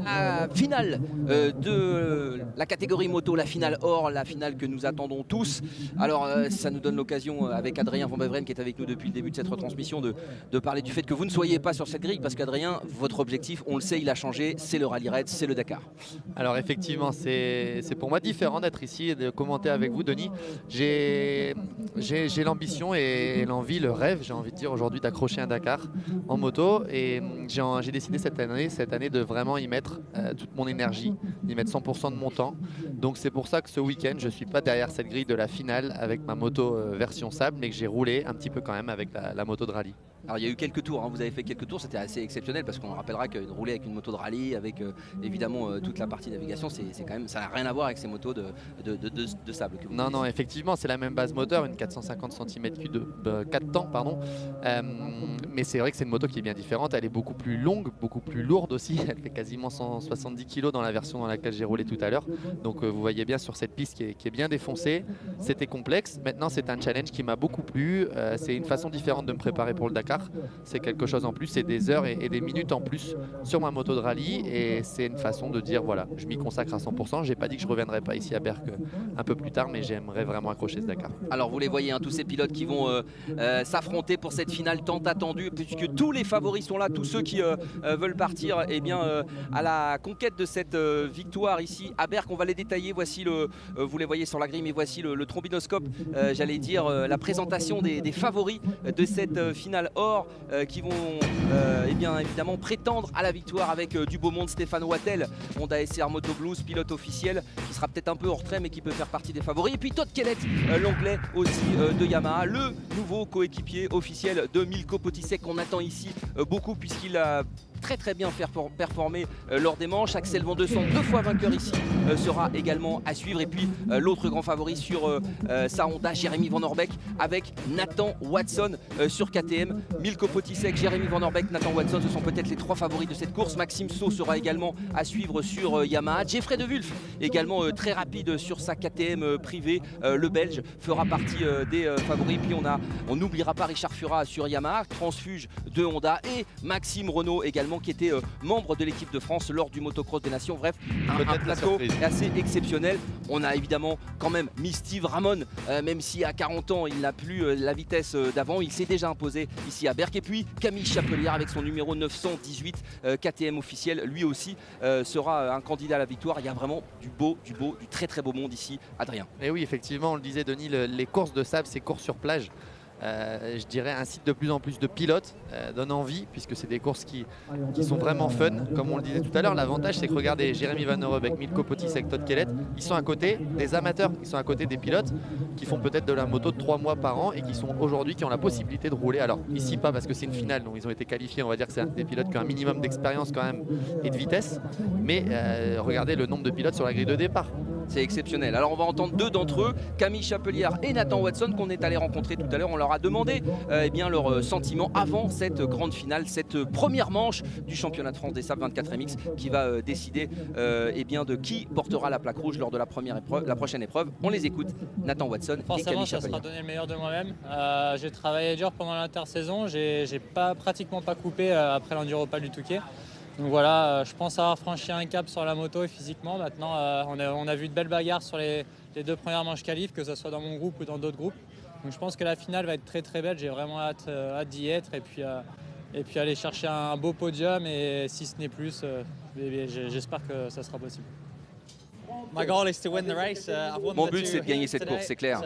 La finale de la catégorie moto, la finale or, la finale que nous attendons tous. Alors ça nous donne l'occasion avec Adrien Van Beveren qui est avec nous depuis le début de cette retransmission de parler du fait que vous ne soyez pas sur cette grille parce qu'Adrien, votre objectif, on le sait, il a changé, c'est le Rallye Raid, c'est le Dakar. Alors effectivement, c'est pour moi différent d'être ici et de commenter avec vous, Denis. J'ai l'ambition et l'envie, le rêve, j'ai envie de dire aujourd'hui, d'accrocher un Dakar en moto. Et j'ai décidé cette année de vraiment y mettre toute mon énergie, d'y mettre 100% de mon temps. Donc c'est pour ça que ce week-end, je ne suis pas derrière cette grille de la finale avec ma moto version sable, mais que j'ai roulé un petit peu quand même avec la moto de rallye. Alors il y a eu quelques tours, hein. Vous avez fait quelques tours, c'était assez exceptionnel parce qu'on rappellera que de rouler avec une moto de rallye, avec évidemment toute la partie navigation, c'est quand même, ça n'a rien à voir avec ces motos de sable. Que vous Non, utilisez. effectivement, c'est la même base moteur, une 450 cm3 de 4 temps, pardon. Mais c'est vrai que c'est une moto qui est bien différente, elle est beaucoup plus longue, beaucoup plus lourde aussi, elle fait quasiment 170 kg dans la version dans laquelle j'ai roulé tout à l'heure. Donc vous voyez bien sur cette piste qui est bien défoncée, c'était complexe. Maintenant c'est un challenge qui m'a beaucoup plu, c'est une façon différente de me préparer pour le Dakar. C'est quelque chose en plus, c'est des heures et des minutes en plus sur ma moto de rallye et c'est une façon de dire voilà, je m'y consacre à 100%. J'ai pas dit que je reviendrai pas ici à Berck un peu plus tard, mais j'aimerais vraiment accrocher ce Dakar. Alors vous les voyez, hein, tous ces pilotes qui vont s'affronter pour cette finale tant attendue, puisque tous les favoris sont là, tous ceux qui veulent partir eh bien, à la conquête de cette victoire ici à Berck. On va les détailler, voici vous les voyez sur la grille, mais voici le trombinoscope, j'allais dire la présentation des favoris de cette finale or qui vont eh bien, évidemment prétendre à la victoire avec du beau monde. Stéphane Wattel, Honda SR Moto Blues, pilote officiel, qui sera peut-être un peu hors retrait mais qui peut faire partie des favoris. Et puis Todd Kellett, l'anglais aussi de Yamaha, le nouveau coéquipier officiel de Milko Potisek qu'on attend ici beaucoup puisqu'il a très bien performé lors des manches. Axel Van de Sande, 2 fois vainqueur ici, sera également à suivre. Et puis l'autre grand favori sur sa Honda, Jérémy Van Orbeek, avec Nathan Watson sur KTM. Milko Potisek, Jérémy Van Orbeek, Nathan Watson, ce sont peut-être les 3 favoris de cette course. Maxime Saut sera également à suivre sur Yamaha. Jeffrey De Wulf, également très rapide sur sa KTM privée. Le Belge fera partie des favoris. Puis on n'oubliera pas Richard Fura sur Yamaha, transfuge de Honda, et Maxime Renault également, qui était membre de l'équipe de France lors du motocross des nations. Bref, un plateau assez exceptionnel. On a évidemment quand même mis Steve Ramon, même si à 40 ans il n'a plus la vitesse d'avant, il s'est déjà imposé ici à Berck. Et puis Camille Chapelière avec son numéro 918 KTM officiel, lui aussi sera un candidat à la victoire. Il y a vraiment du très beau monde ici, Adrien. Et oui, effectivement, on le disait Denis, les courses de sable, ces courses sur plage, je dirais incitent de plus en plus de pilotes, donnent envie, puisque c'est des courses qui sont vraiment fun. Comme on le disait tout à l'heure, l'avantage c'est que regardez, Jérémy Van Orbeek, Milko Potisek, Todd Kellett, ils sont à côté des amateurs, ils sont à côté des pilotes qui font peut-être de la moto de 3 mois par an et qui sont aujourd'hui, qui ont la possibilité de rouler. Alors ici pas parce que c'est une finale, donc ils ont été qualifiés, on va dire que c'est des pilotes qui ont un minimum d'expérience quand même et de vitesse, mais regardez le nombre de pilotes sur la grille de départ. C'est exceptionnel. Alors on va entendre 2 d'entre eux, Camille Chapelière et Nathan Watson, qu'on est allé rencontrer tout à l'heure. On leur a demandé eh bien, leurs sentiments avant cette grande finale, cette première manche du championnat de France des sables 24 MX qui va décider eh bien, de qui portera la plaque rouge lors de la prochaine épreuve. On les écoute, Nathan Watson et Camille Chapelière. Ça sera donner le meilleur de moi-même. J'ai travaillé dur pendant l'intersaison, j'ai pratiquement pas coupé après l'Enduropal du Touquet. Donc voilà, je pense avoir franchi un cap sur la moto et physiquement. Maintenant, on a vu de belles bagarres sur les 2 premières manches qualif, que ce soit dans mon groupe ou dans d'autres groupes. Donc je pense que la finale va être très belle. J'ai vraiment hâte d'y être et puis aller chercher un beau podium, et si ce n'est plus, j'espère que ça sera possible. Mon but c'est de gagner cette course, c'est clair.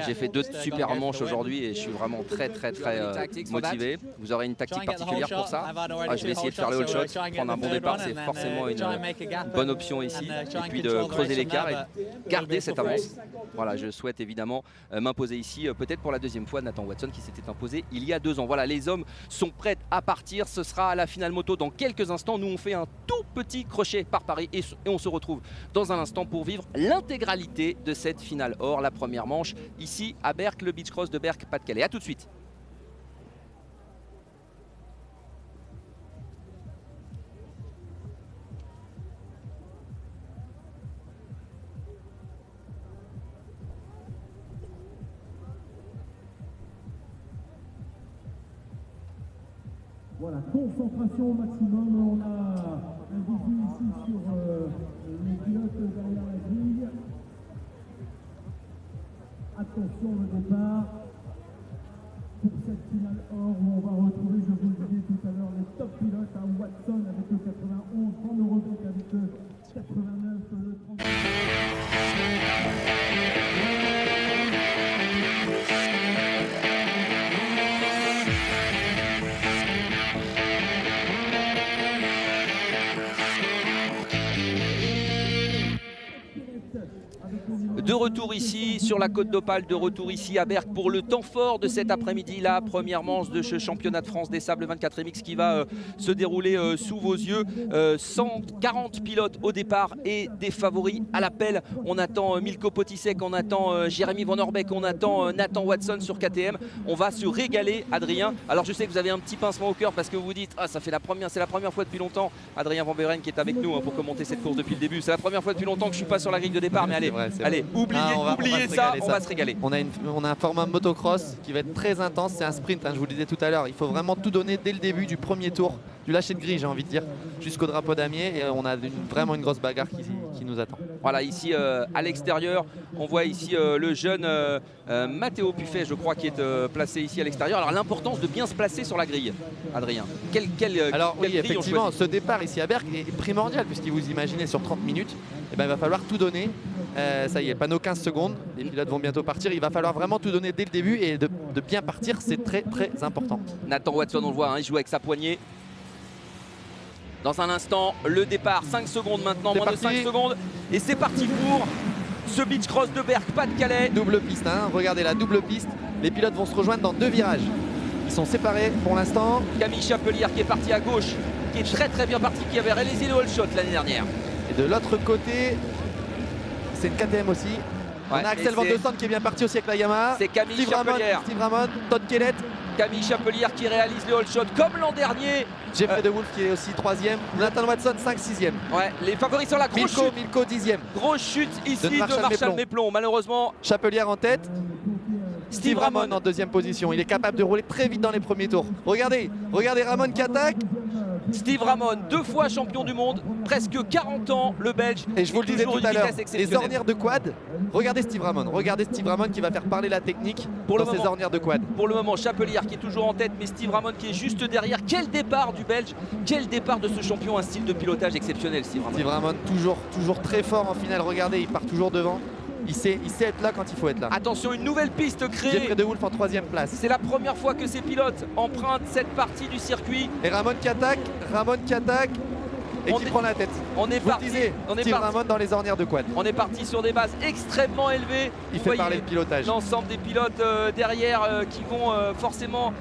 J'ai fait 2 super manches aujourd'hui et je suis vraiment très motivé. Vous aurez une tactique particulière pour ça? Je vais essayer de faire le all shot, prendre un bon départ, c'est forcément une bonne option ici. Et puis de creuser l'écart et garder cette avance. Voilà, je souhaite évidemment m'imposer ici, peut-être pour la 2e fois, Nathan Watson qui s'était imposé il y a 2 ans. Voilà, les hommes sont prêts à partir. Ce sera à la finale moto dans quelques instants. Nous on fait un tout petit crochet par Paris et on se retrouve dans un instant pour vivre l'intégralité de cette finale or, la première manche ici à Berck, le Beach Cross de Berck, Pas-de-Calais. A tout de suite. Voilà, concentration au maximum. On a un visu ici sur les pilotes derrière la grille. Attention au départ pour cette finale or où on va retrouver, je vous le disais tout à l'heure, les top pilotes à Watson avec le 91, Van Eurbeek avec le 89, le 30. De retour ici sur la Côte d'Opale, de retour ici à Berck pour le temps fort de cet après-midi, la première manche de ce championnat de France des sables 24 MX qui va se dérouler sous vos yeux. 140 pilotes au départ et des favoris à l'appel. On attend Milko Potisek, on attend Jérémy Van Eurbeek, on attend Nathan Watson sur KTM. On va se régaler, Adrien. Alors je sais que vous avez un petit pincement au cœur parce que vous vous dites ah, ça fait c'est la première fois depuis longtemps. Adrien Van Beveren qui est avec nous pour commenter cette course depuis le début. C'est la première fois depuis longtemps que je suis pas sur la grille de départ, mais allez, allez. Oubliez ça, on va se régaler. On a un format motocross qui va être très intense, c'est un sprint, hein, je vous le disais tout à l'heure. Il faut vraiment tout donner dès le début du premier tour, du lâcher de grille j'ai envie de dire, jusqu'au drapeau damier. Et on a vraiment une grosse bagarre qui nous attend. Voilà, ici à l'extérieur, on voit ici le jeune Matteo Puffet, je crois, qui est placé ici à l'extérieur. Alors l'importance de bien se placer sur la grille, Adrien. Alors oui, grille effectivement, ce départ ici à Berck est primordial puisque vous imaginez sur 30 minutes, eh ben, il va falloir tout donner. Ça y est, panneau 15 secondes, les pilotes vont bientôt partir. Il va falloir vraiment tout donner dès le début et de bien partir, c'est très très important. Nathan Watson, on le voit, hein, il joue avec sa poignée. Dans un instant, le départ, 5 secondes maintenant, moins de 5 secondes. Et c'est parti pour ce beach cross de Berck, Pas-de-Calais. Double piste, hein, regardez la double piste. Les pilotes vont se rejoindre dans 2 virages. Ils sont séparés pour l'instant. Camille Chapelière qui est parti à gauche, qui est très bien parti, qui avait réalisé le all shot l'année dernière. Et de l'autre côté, c'est une KTM aussi. Ouais, on a Axel Van de Sande qui est bien parti aussi avec la Yamaha. C'est Camille Chapelière. Steve Ramon, Todd Kellett. Camille Chapelière qui réalise le all shot comme l'an dernier. Jeffrey De Wolf qui est aussi 3e. Nathan Watson 5-6e. Ouais, les favoris sur la grosse chute. Milko 10e. Grosse chute ici de Marshall Méplon. Malheureusement. Chapelière en tête. Steve Ramon en 2e position. Il est capable de rouler très vite dans les premiers tours. Regardez Ramon qui attaque. Steve Ramon, 2 fois champion du monde, presque 40 ans, le Belge. Et je vous le disais tout à l'heure, les ornières de quad, regardez Steve Ramon qui va faire parler la technique dans ses ornières de quad. Pour le moment, Chapelière qui est toujours en tête, mais Steve Ramon qui est juste derrière. Quel départ du Belge, quel départ de ce champion, un style de pilotage exceptionnel, Steve Ramon. Steve Ramon toujours très fort en finale, regardez, il part toujours devant. Il sait être là quand il faut être là. Attention, une nouvelle piste créée. Jeffrey De Wolf en 3e place. C'est la première fois que ces pilotes empruntent cette partie du circuit. Et Ramon qui attaque et qui prend la tête. On est parti. Steve Ramon dans les ornières de quad. On est parti sur des bases extrêmement élevées. Il fait parler le pilotage. L'ensemble des pilotes derrière qui vont forcément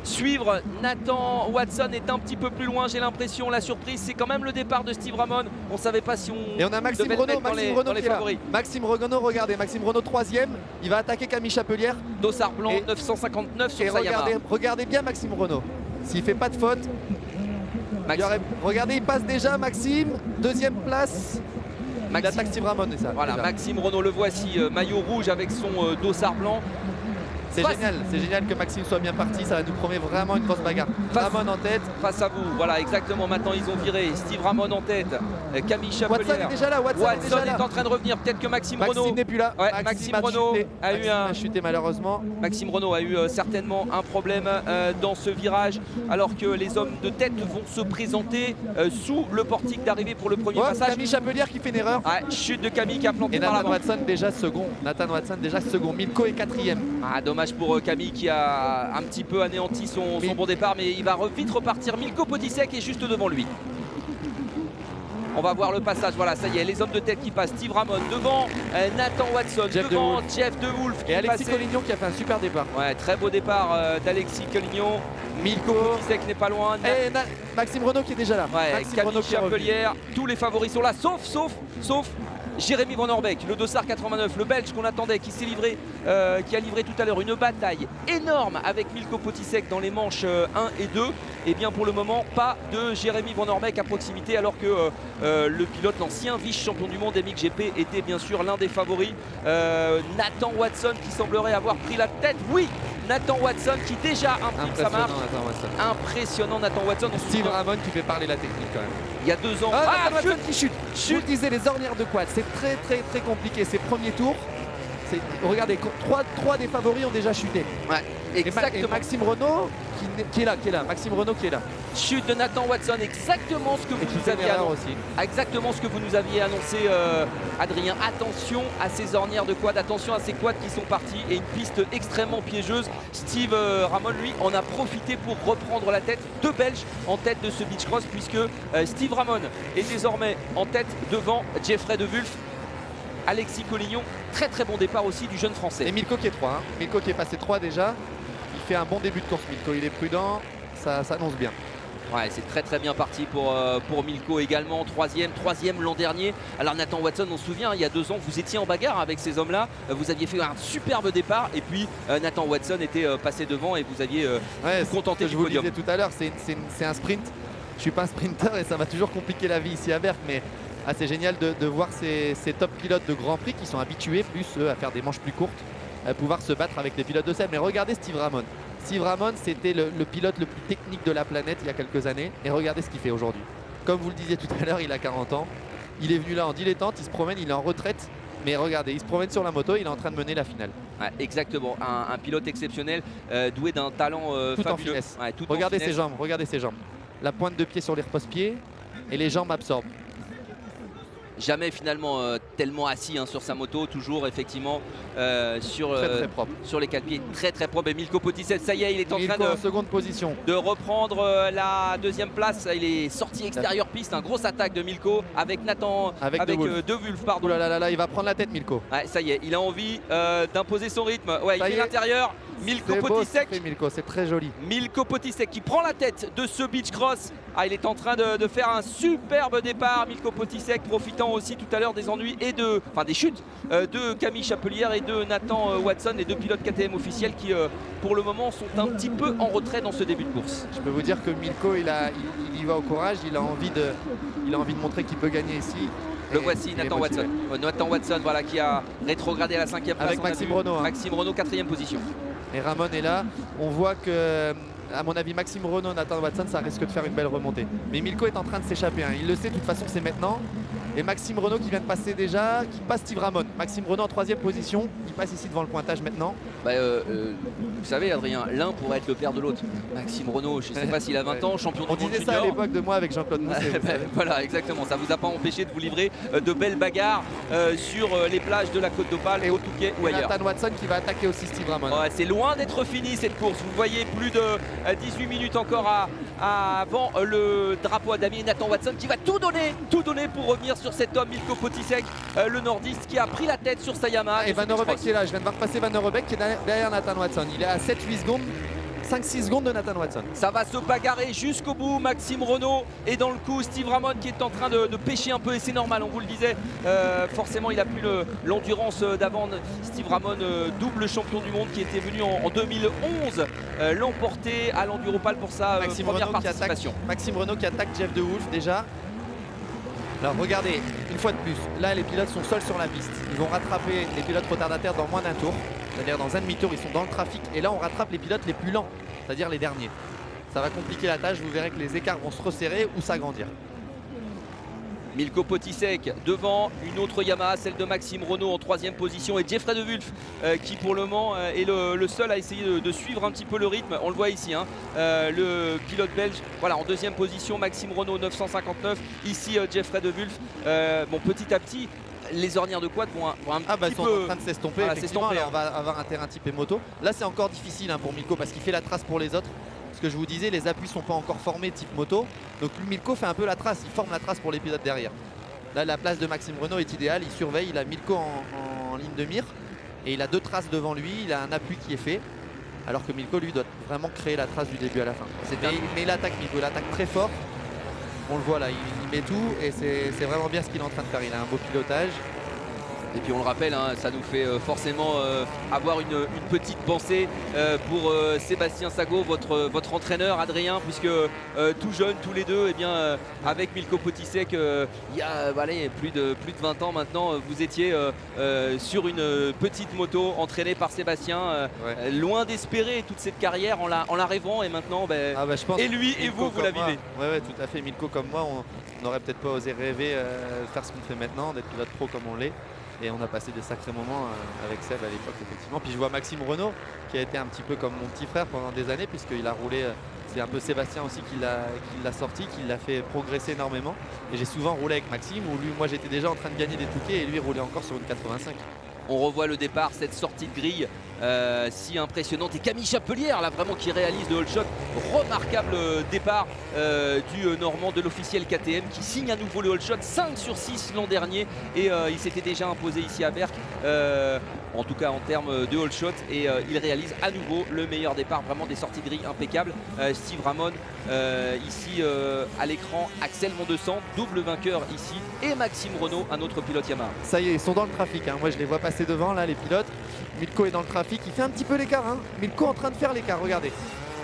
suivre. Nathan Watson est un petit peu plus loin, j'ai l'impression. La surprise, c'est quand même le départ de Steve Ramon. On ne savait pas si on. Et on a Maxime Renaud dans les favoris. Maxime Renaud, regardez, Maxime Renaud 3e. Il va attaquer Camille Chapelière. Dossard blanc, 959 sur sa Yamaha. Regardez bien Maxime Renaud. S'il fait pas de faute. Regardez, il passe déjà Maxime. 2e place. Il attaque Steve Ramon. Et ça, voilà, déjà. Maxime Renaud, le voici, maillot rouge avec son dossard blanc. C'est génial que Maxime soit bien parti, ça nous promet vraiment une grosse bagarre. Ramon en tête. Face à vous, voilà exactement, maintenant ils ont viré Steve Ramon en tête, Camille Chapelière. Watson est déjà là, Watson est en train de revenir, peut-être que Maxime Renaud. Maxime n'est plus là. Ouais, Maxime Renaud a chuté malheureusement. Maxime Renaud a eu certainement un problème dans ce virage, alors que les hommes de tête vont se présenter sous le portique d'arrivée pour le premier passage. Camille Chapelière qui fait une erreur. Ouais, chute de Camille qui a planté par l'avant. Nathan Watson déjà second. Milko est 4e. Ah, dommage pour Camille qui a un petit peu anéanti son bon départ, mais il va vite repartir. Milko Potisek est juste devant lui. On va voir le passage, voilà, ça y est, les hommes de tête qui passent. Steve Ramon devant, Nathan Watson devant, Jeff De Wolf qui et Alexis Collignon qui a fait un super départ. Ouais, très beau départ d'Alexis Collignon. Milko Potisek n'est pas loin. Et Maxime Renaud qui est déjà là. Ouais, Camille Chapelière, tous les favoris sont là, sauf Jérémy Van Eurbeek, le dossard 89, le Belge qu'on attendait, qui s'est livré, qui a livré tout à l'heure une bataille énorme avec Milko Potisek dans les manches 1 et 2. Et bien pour le moment, pas de Jérémy Van Orbeek à proximité, alors que le pilote, l'ancien vice-champion du monde MXGP, était bien sûr l'un des favoris. Nathan Watson qui semblerait avoir pris la tête. Oui, Nathan Watson qui déjà imprime sa marque. Impressionnant Nathan Watson. Steve Ramon qui fait parler la technique quand même. Il y a 2 ans. Nathan Watson qui chute. Je vous disais, les ornières de quad, c'est très compliqué. Ces premiers tours, regardez, 3 des favoris ont déjà chuté. Ouais, exactement. Et Maxime Renault qui est là. Maxime Renault qui est là. Chute de Nathan Watson, exactement ce que vous nous aviez annoncé. Exactement ce que vous nous aviez annoncé, Adrien. Attention à ces ornières de quad, attention à ces quads qui sont partis et une piste extrêmement piégeuse. Steve Ramon, lui, en a profité pour reprendre la tête. 2 Belges en tête de ce beach cross, puisque Steve Ramon est désormais en tête devant Jeffrey De Wulf. Alexis Collignon, très bon départ aussi du jeune français. Et Milko qui est 3, Milko qui est passé 3 déjà. Il fait un bon début de course, Milko, il est prudent, ça s'annonce bien. Ouais, c'est très bien parti pour Milko également, troisième l'an dernier. Alors Nathan Watson, on se souvient, il y a 2 ans, vous étiez en bagarre avec ces hommes-là, vous aviez fait un superbe départ et puis Nathan Watson était passé devant et vous aviez contenté du podium. Je vous disais tout à l'heure, c'est un sprint. Je suis pas un sprinter et ça va toujours compliquer la vie ici à Berck, mais c'est génial de voir ces top pilotes de Grand Prix qui sont habitués plus à faire des manches plus courtes, à pouvoir se battre avec les pilotes de selle. Mais regardez Steve Ramon. Steve Ramon, c'était le pilote le plus technique de la planète il y a quelques années. Et regardez ce qu'il fait aujourd'hui. Comme vous le disiez tout à l'heure, il a 40 ans. Il est venu là en dilettante, il se promène, il est en retraite. Mais regardez, il se promène sur la moto, il est en train de mener la finale. Ouais, exactement, un pilote exceptionnel, doué d'un talent tout fabuleux. En finesse. Ouais, regardez ses jambes, regardez ses jambes. La pointe de pied sur les repose-pieds et les jambes absorbent. Jamais finalement tellement assis sur sa moto, toujours effectivement sur les 4 pieds, très propre. Et Milko Potisek, ça y est, il est en train en seconde position de reprendre la 2e place. Il est sorti extérieur piste, grosse attaque de Milko avec Nathan, avec De Wulf, pardon. Oh là, il va prendre la tête Milko. Ouais, ça y est, il a envie d'imposer son rythme. Ouais, il fait l'intérieur. Milko Potisek, c'est très joli. Milko Potisek qui prend la tête de ce beach cross. Il est en train de faire un superbe départ. Milko Potisek profitant aussi tout à l'heure des ennuis et des chutes de Camille Chapelière et de Nathan Watson, les 2 pilotes KTM officiels qui pour le moment sont un petit peu en retrait dans ce début de course. Je peux vous dire que Milko il y va au courage, il a envie de montrer qu'il peut gagner ici. Le voici, Nathan Watson. Nathan Watson, voilà, qui a rétrogradé à la 5e place. Avec Maxime Renault. Maxime Renault, 4e position. Et Ramon est là. On voit que, à mon avis, Maxime Renault, Nathan Watson, ça risque de faire une belle remontée. Mais Milko est en train de s'échapper. Il le sait, de toute façon, c'est maintenant. Et Maxime Renault qui vient de passer déjà, qui passe Steve Ramon. Maxime Renault en 3e position, il passe ici devant le pointage maintenant. Vous savez, Adrien, l'un pourrait être le père de l'autre. Maxime Renault, je ne sais pas s'il a 20 ans, champion du monde junior. On disait ça à l'époque de moi avec Jean-Claude Mousset. Voilà, exactement. Ça ne vous a pas empêché de vous livrer de belles bagarres sur les plages de la Côte d'Opale, au Touquet ou ailleurs. Nathan Watson qui va attaquer aussi Steve Ramon. Ouais, c'est loin d'être fini cette course. Vous voyez, plus de 18 minutes encore avant le drapeau à damier. Nathan Watson qui va tout donner pour revenir sur cet homme, Milko Potisek, le nordiste qui a pris la tête sur sa Yamaha. Et Van Orbeek qui est là, je viens de voir passer Van Orbeek qui est derrière Nathan Watson. Il est à 7-8 secondes, 5-6 secondes de Nathan Watson. Ça va se bagarrer jusqu'au bout. Maxime Renault est dans le coup. Steve Ramon qui est en train de pêcher un peu et c'est normal, on vous le disait. Forcément, il a plus l'endurance d'avant. Steve Ramon, double champion du monde qui était venu en 2011 l'emporter à l'Enduropal pour sa première participation. Maxime Renault qui attaque Jeff De Wulf déjà. Alors regardez, une fois de plus, là les pilotes sont seuls sur la piste. Ils vont rattraper les pilotes retardataires dans moins d'un tour. C'est-à-dire dans un demi-tour, ils sont dans le trafic. Et là on rattrape les pilotes les plus lents, c'est-à-dire les derniers. Ça va compliquer la tâche, vous verrez que les écarts vont se resserrer ou s'agrandir. Milko Potisek devant une autre Yamaha, celle de Maxime Renault en 3e position, et Jeffrey De Wulf qui pour le moment est le seul à essayer de suivre un petit peu le rythme. On le voit ici, le pilote belge, voilà, en 2e position, Maxime Renault 959, ici Jeffrey De Wulf. Bon, petit à petit, les ornières de quad vont un petit sont peu en train de s'estomper. Voilà, là, on va avoir un terrain typé moto. Là c'est encore difficile pour Milko parce qu'il fait la trace pour les autres. Ce que je vous disais, les appuis sont pas encore formés type moto. Donc Milko fait un peu la trace, il forme la trace pour les pilotes derrière. Là la place de Maxime Renault est idéale, il surveille, il a Milko en ligne de mire. Et il a 2 traces devant lui, il a un appui qui est fait. Alors que Milko lui doit vraiment créer la trace du début à la fin. Mais il attaque Milko, il attaque très fort. On le voit là, il met tout et c'est vraiment bien ce qu'il est en train de faire. Il a un beau pilotage. Et puis on le rappelle, hein, ça nous fait forcément avoir une petite pensée pour Sébastien Sago, votre entraîneur Adrien, puisque tout jeune, tous les deux, eh bien, avec Milko Potisek, il y a plus de 20 ans maintenant, vous étiez sur une petite moto entraînée par Sébastien, loin d'espérer toute cette carrière en la rêvant, et maintenant, je pense et lui et Milko vous la moi, vivez. Ouais, tout à fait. Milko comme moi, on n'aurait peut-être pas osé rêver faire ce qu'on fait maintenant, d'être pilote pro comme on l'est. Et on a passé des sacrés moments avec Seb à l'époque, effectivement. Puis je vois Maxime Renaud, qui a été un petit peu comme mon petit frère pendant des années, puisqu'il a roulé, c'est un peu Sébastien aussi qui l'a sorti, qui l'a fait progresser énormément. Et j'ai souvent roulé avec Maxime, où moi j'étais déjà en train de gagner des touquets et lui roulait encore sur une 85. On revoit le départ, cette sortie de grille si impressionnante. Et Camille Chapelière, là vraiment, qui réalise le whole shot. Remarquable départ du Normand de l'officiel KTM, qui signe à nouveau le whole shot, 5 sur 6 l'an dernier. Et il s'était déjà imposé ici à Berck, en tout cas en termes de whole shot. Et il réalise à nouveau le meilleur départ, vraiment des sorties de grille impeccables. Steve Ramon, ici à l'écran, Axel Mondesant, double vainqueur ici. Et Maxime Renaud, un autre pilote Yamaha. Ça y est, ils sont dans le trafic, hein. Moi je les vois passer devant là, les pilotes. Milko est dans le trafic, il fait un petit peu l'écart, hein. Milko en train de faire l'écart, regardez.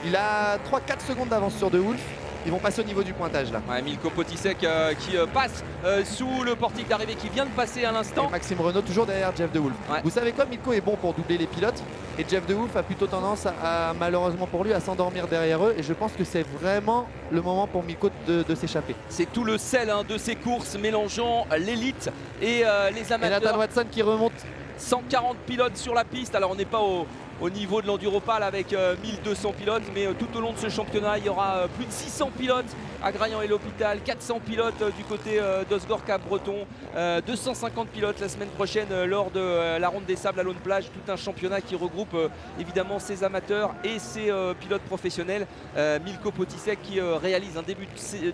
Il a 3-4 secondes d'avance sur De Wolf. Ils vont passer au niveau du pointage là. Ouais, Milko Potisek qui passe sous le portique d'arrivée, qui vient de passer à l'instant. Et Maxime Renaud toujours derrière Jeff De Wolf. Ouais. Vous savez quoi, Milko est bon pour doubler les pilotes. Et Jeff De Wolf a plutôt tendance malheureusement pour lui, à s'endormir derrière eux. Et je pense que c'est vraiment le moment pour Milko de s'échapper. C'est tout le sel de ces courses, mélangeant l'élite et les Et amateurs. Nathan Watson qui remonte. 140 pilotes sur la piste. Alors on n'est pas au niveau de l'Enduropal avec 1200 pilotes, mais tout au long de ce championnat, il y aura plus de 600 pilotes à Graillan et l'Hôpital, 400 pilotes du côté d'Osgore Cap-Breton, 250 pilotes la semaine prochaine lors de la Ronde des Sables à Lone Plage. Tout un championnat qui regroupe évidemment ses amateurs et ses pilotes professionnels. Milko Potisek qui réalise un début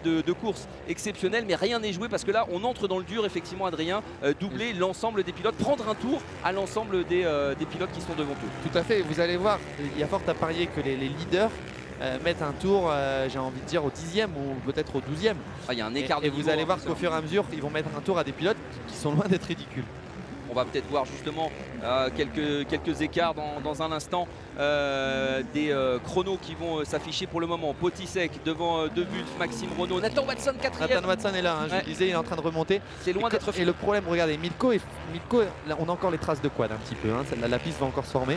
de course exceptionnel, mais rien n'est joué parce que là on entre dans le dur, effectivement, Adrien, doubler l'ensemble des pilotes, prendre un tour à l'ensemble des pilotes qui sont devant eux. Tout à fait, vous allez voir, il y a fort à parier que les leaders mettent un tour, j'ai envie de dire, au 10e ou peut-être au 12e. Il y a un écart de Et vous niveau, allez voir hein, qu'au fur et à mesure, ils vont mettre un tour à des pilotes qui sont loin d'être ridicules. On va peut-être voir justement quelques écarts dans un instant, des chronos qui vont s'afficher pour le moment. Potisek devant De Wolf, Maxime Renaud, Nathan Watson 4e. Nathan Watson est là, hein, je vous disais, il est en train de remonter. C'est loin d'être Et fini. le problème, regardez, Milko, là, on a encore les traces de quad un petit peu, hein, la piste va encore se former.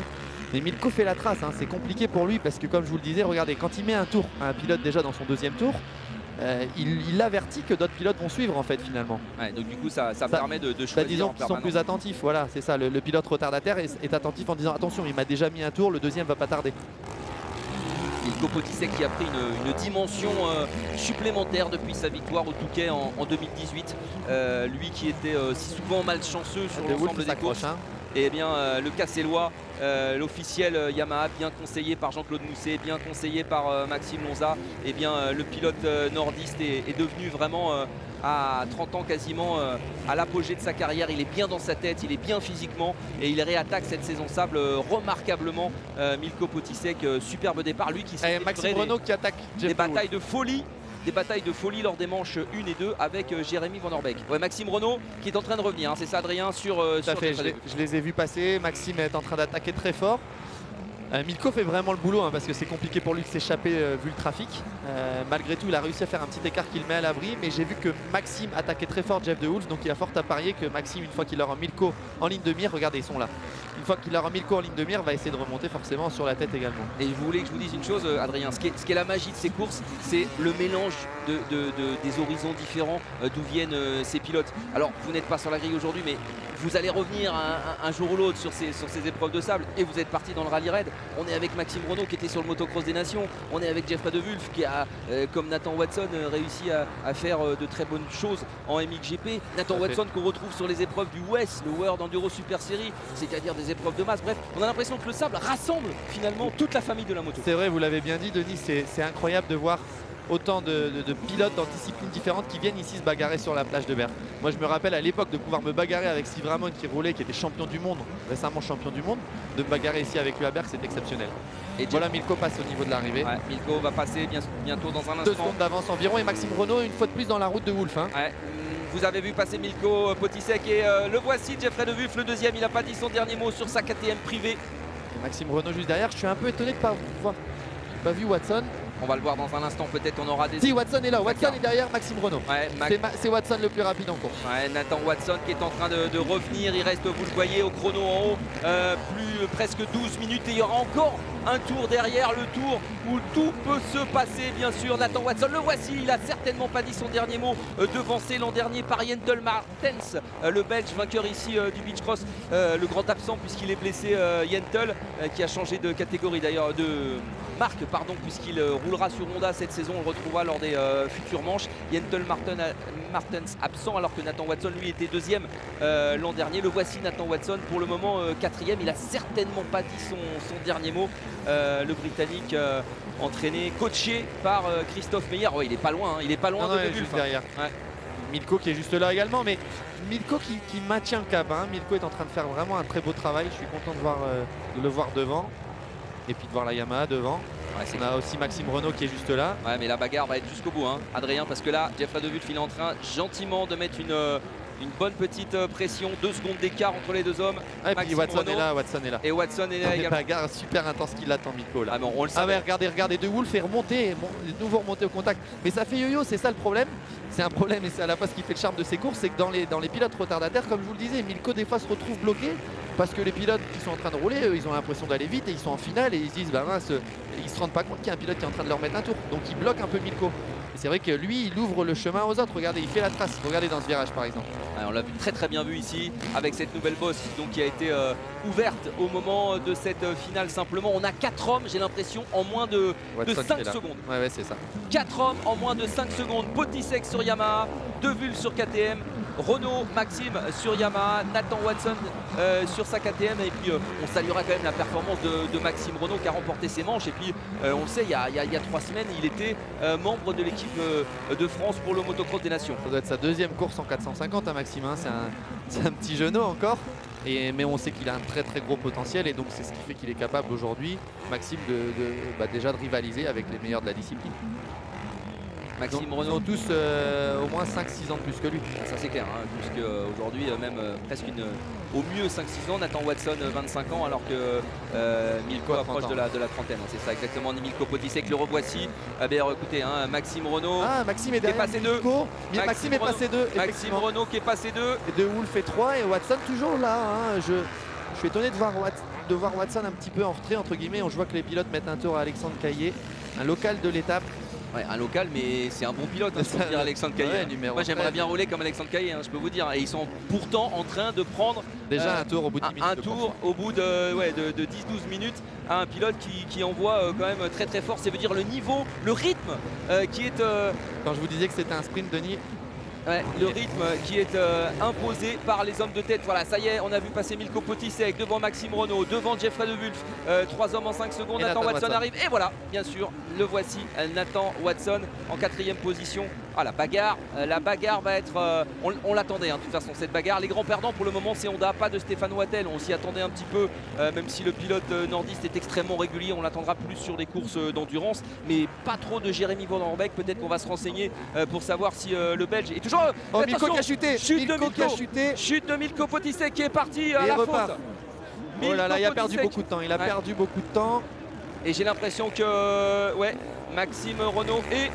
Mais Milko fait la trace, hein, c'est compliqué pour lui parce que comme je vous le disais, regardez, quand il met un tour à un pilote déjà dans son deuxième tour, il avertit que d'autres pilotes vont suivre en fait finalement. Ouais, donc du coup ça permet de choisir. Disons en qu'ils sont permanence. plus attentifs, voilà, c'est ça, le pilote retardataire est attentif en disant attention, il m'a déjà mis un tour, le deuxième va pas tarder. Milko Potisek qui a pris une dimension supplémentaire depuis sa victoire au Touquet en 2018. Lui qui était si souvent malchanceux sur De Wolf l'ensemble des s'accroche, courses. hein. Et bien le Cassellois, l'officiel Yamaha, bien conseillé par Jean-Claude Mousset, bien conseillé par Maxime Lonza, et bien le pilote nordiste est devenu vraiment à 30 ans quasiment à l'apogée de sa carrière. Il est bien dans sa tête, il est bien physiquement et il réattaque cette saison sable remarquablement. Milko Potisek, superbe départ, lui qui s'est Maxime Renaud qui attaque Jeff des De Wolf. batailles de folie. Des batailles de folie lors des manches 1 et 2 avec Jérémy Van Orbeek. Ouais, Maxime Renaud qui est en train de revenir, hein, c'est ça Adrien sur Tout à fait, je les ai vus passer. Maxime est en train d'attaquer très fort. Milko fait vraiment le boulot, hein, parce que c'est compliqué pour lui de s'échapper vu le trafic. Malgré tout, il a réussi à faire un petit écart qui le met à l'abri. Mais j'ai vu que Maxime attaquait très fort Jeff De Wolf. Donc il y a fort à parier que Maxime, une fois qu'il aura Milko en ligne de mire, regardez, ils sont là. Une fois qu'il aura Milko en ligne de mire, va essayer de remonter forcément sur la tête également. Et vous voulez que je vous dise une chose, Adrien, ce qui est la magie de ces courses, c'est le mélange des horizons différents d'où viennent ces pilotes. Alors vous n'êtes pas sur la grille aujourd'hui, mais vous allez revenir un jour ou l'autre sur ces épreuves de sable et vous êtes parti dans le rallye raid. On est avec Maxime Renaud qui était sur le motocross des nations, on est avec Jeffrey De Wolf qui a, comme Nathan Watson, réussi à faire de très bonnes choses en MXGP. Nathan Watson qu'on retrouve sur les épreuves du WES, le World Enduro Super Series, c'est-à-dire des épreuves de masse. Bref, on a l'impression que le sable rassemble finalement toute la famille de la moto. C'est vrai, vous l'avez bien dit Denis, c'est incroyable de voir autant de pilotes dans disciplines différentes qui viennent ici se bagarrer sur la plage de Berck. Moi je me rappelle à l'époque de pouvoir me bagarrer avec Steve Ramon qui roulait, qui était champion du monde, récemment champion du monde, de me bagarrer ici avec lui à Berck, c'est exceptionnel. Et voilà, Milko passe au niveau de l'arrivée. Ouais, Milko va passer bientôt dans un instant. 2 secondes d'avance environ et Maxime Renaud une fois de plus dans la route de Wolf. Hein. Ouais. Vous avez vu passer Milko Potisek et le voici, Jeffrey De Wulf, le deuxième. Il n'a pas dit son dernier mot sur sa KTM privée. Et Maxime Renaud juste derrière. Je suis un peu étonné de ne pas vu Watson. On va le voir dans un instant, peut-être on aura des... Si, Watson est là, Watson est derrière Maxime Renaud. Ouais, C'est Watson le plus rapide en course. Ouais, Nathan Watson qui est en train de revenir, il reste, vous le voyez, au chrono en haut, presque 12 minutes et il y aura encore un tour derrière, le tour où tout peut se passer bien sûr. Nathan Watson, le voici, il a certainement pas dit son dernier mot, devancé l'an dernier par Jentel Martens, le Belge vainqueur ici du beach cross, le grand absent puisqu'il est blessé, Jentel, qui a changé de catégorie d'ailleurs, de marque pardon, puisqu'il roulera sur Honda cette saison, on le retrouvera lors des futures manches. Jentel Martens absent alors que Nathan Watson lui était deuxième l'an dernier. Le voici Nathan Watson pour le moment quatrième, il a certainement pas dit son dernier mot. Le Britannique entraîné, coaché par Christophe Meyer. Oh, il est pas loin, hein. Il est pas loin Non, de il est Wulf, juste hein. derrière. Ouais. Milko qui est juste là également, mais Milko qui maintient le cap. Hein. Milko est en train de faire vraiment un très beau travail. Je suis content de le voir devant. Et puis de voir la Yamaha devant. Ouais, on a aussi Maxime Renaud qui est juste là. Ouais, mais la bagarre va être jusqu'au bout, hein, Adrien, parce que là, Jeffrey De Wulf, il est en train gentiment de mettre une bonne petite pression, 2 secondes d'écart entre les deux hommes. Ah, et puis Watson est là, Watson est là. Et Watson est là Une également. bagarre super intense qui l'attend Milko là. Ah bon, on le Ah savait. ouais, regardez, De Wulf est remonté, de nouveau remonté au contact. Mais ça fait yo-yo, c'est ça le problème. C'est un problème et c'est à la fois ce qui fait le charme de ces courses, c'est que dans les pilotes retardataires, comme je vous le disais, Milko des fois se retrouve bloqué parce que les pilotes qui sont en train de rouler, eux, ils ont l'impression d'aller vite et ils sont en finale et ils se disent bah mince, ils se rendent pas compte qu'il y a un pilote qui est en train de leur mettre un tour. Donc ils bloquent un peu Milko. Et c'est vrai que lui, il ouvre le chemin aux autres. Regardez, il fait la trace. Regardez dans ce virage par exemple. Ouais, on l'a vu très bien vu ici avec cette nouvelle bosse donc, qui a été ouverte au moment de cette finale simplement. On a 4 hommes, j'ai l'impression, en moins de Watson 5 secondes. Ouais, c'est ça. 4 hommes en moins de 5 secondes. Potisek sur Yamaha, De Wulf sur KTM, Renaud, Maxime sur Yamaha, Nathan Watson sur sa KTM. Et puis on saluera quand même la performance de Maxime Renaud qui a remporté ses manches. Et puis on le sait, il y a 3 semaines, il était membre de l'équipe de France pour le motocross des nations. Ça doit être sa deuxième course en 450 à Maxime. Hein. C'est un petit genou encore. Mais on sait qu'il a un très gros potentiel et donc c'est ce qui fait qu'il est capable aujourd'hui, Maxime, déjà de rivaliser avec les meilleurs de la discipline. Maxime Donc, Renaud, ils ont tous au moins 5-6 ans de plus que lui. ça c'est clair, hein, puisque aujourd'hui même presque au mieux 5-6 ans, Nathan Watson 25 ans alors que Milko approche de la trentaine, hein, c'est ça exactement. Milko Potisek, le revoici. Écoutez, hein, Maxime Renaud Ah, Maxime est qui est derrière passé 2. Milko. Maxime est passé 2. Maxime Renaud qui est passé 2. Et De Wulf fait 3 et Watson toujours là. Hein. Je suis étonné de voir Watson un petit peu en retrait entre guillemets. Je vois que les pilotes mettent un tour à Alexandre Caillé, un local de l'étape. Ouais, un local, mais c'est un bon pilote, hein, je peux dire, Alexandre Caillé. Ouais, numéro Moi j'aimerais 13. bien rouler comme Alexandre Caillé, hein, je peux vous dire. Et ils sont pourtant en train de prendre Déjà un tour au bout de 10 minutes. un tour au bout de 10-12 minutes à un pilote qui envoie quand même très fort. Ça veut dire le niveau, le rythme qui est Quand je vous disais que c'était un sprint, Denis, le rythme qui est imposé par les hommes de tête. Voilà, ça y est, on a vu passer Milko Potisek devant Maxime Renaud, devant Jeffrey De Wulf, 3 hommes en 5 secondes. Et Nathan Nathan Watson Watson arrive et voilà, bien sûr, le voici, Nathan Watson en 4e position. Ah, la bagarre va être, on l'attendait, hein, de toute façon cette bagarre. Les grands perdants pour le moment c'est Honda, pas de Stéphane Wattel. On s'y attendait un petit peu, même si le pilote nordiste est extrêmement régulier. On l'attendra plus sur des courses d'endurance, mais pas trop de Jérémy Van Orbeek. Peut-être qu'on va se renseigner pour savoir si le Belge est toujours... oh, Milko attention, qui a chuté. chute de Milko qui a Milko. chuté. Chute de Milko Potisek qui est parti à Et la repart. faute. Oh là là, il a Milko perdu Potisek. beaucoup de temps. Il a Ouais. perdu beaucoup de temps. Et j'ai l'impression que Maxime Renaud et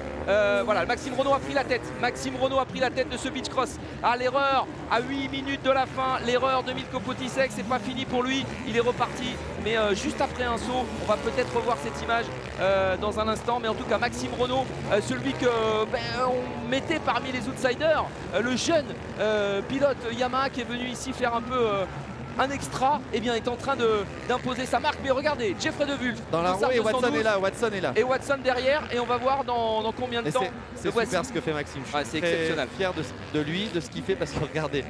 voilà, Maxime Renaud a pris la tête. Maxime Renaud a pris la tête de ce beach cross. À l'erreur, à 8 minutes de la fin, l'erreur de Milko Potisek, c'est pas fini pour lui. Il est reparti, mais juste après un saut, on va peut-être revoir cette image dans un instant. Mais en tout cas, Maxime Renaud, celui que on mettait parmi les outsiders, le jeune pilote Yamaha qui est venu ici faire un peu un extra, eh bien, est en train d'imposer sa marque. Mais regardez, Jeffrey De Wulf Dans la roue et Watson est là. Watson est là. et Watson derrière, et on va voir dans combien de Et temps. c'est le voici. super ce que fait Maxime. Je suis Ouais, c'est très exceptionnel. fier de lui, de ce qu'il fait parce que regardez,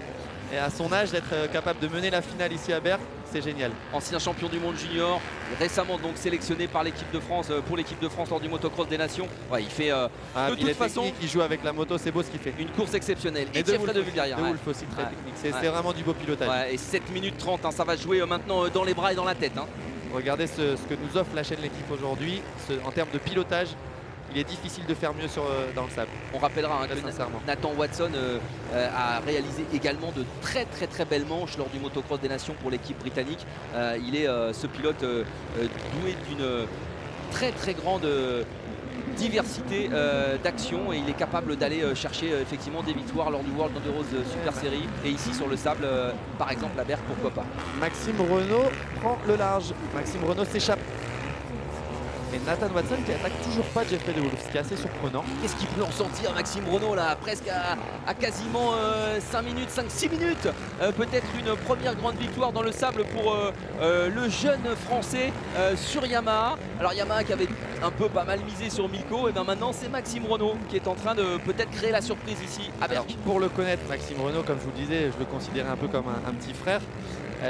et à son âge d'être capable de mener la finale ici à Berck, c'est génial. Ancien champion du monde junior, récemment donc sélectionné par l'équipe de France pour l'équipe de France lors du motocross des nations. Ouais, il fait Ah, de il toute est façon technique, il joue avec la moto, c'est beau ce qu'il fait. une course exceptionnelle. Et De Jeffrey Wulf De Wulf derrière. De ouais. Wulf aussi très Ouais. technique. Ouais. C'est vraiment du beau pilotage. Ouais, et 7 minutes 30, hein, ça va jouer maintenant dans les bras et dans la tête. Hein. Regardez ce que nous offre la chaîne L'équipe aujourd'hui. En termes de pilotage, il est difficile de faire mieux dans le sable. On rappellera hein, Très que sincèrement. Nathan Watson a réalisé également de très belles manches lors du motocross des nations pour l'équipe britannique. Il est ce pilote doué d'une très grande diversité d'actions et il est capable d'aller chercher effectivement des victoires lors du World Endurance Super Series et ici sur le sable par exemple à Berck, pourquoi pas. Maxime Renault prend le large. Maxime Renault s'échappe. Et Nathan Watson qui attaque toujours pas Jeffrey De Wolf, ce qui est assez surprenant. Qu'est-ce qu'il peut en sentir Maxime Renault là, presque à quasiment 5 minutes, 5-6 minutes. Peut-être une première grande victoire dans le sable pour le jeune français sur Yamaha. Alors Yamaha qui avait un peu pas mal misé sur Milko, et bien maintenant c'est Maxime Renault qui est en train de peut-être créer la surprise ici à Berck. Alors, pour le connaître, Maxime Renault, comme je vous le disais, je le considérais un peu comme un petit frère.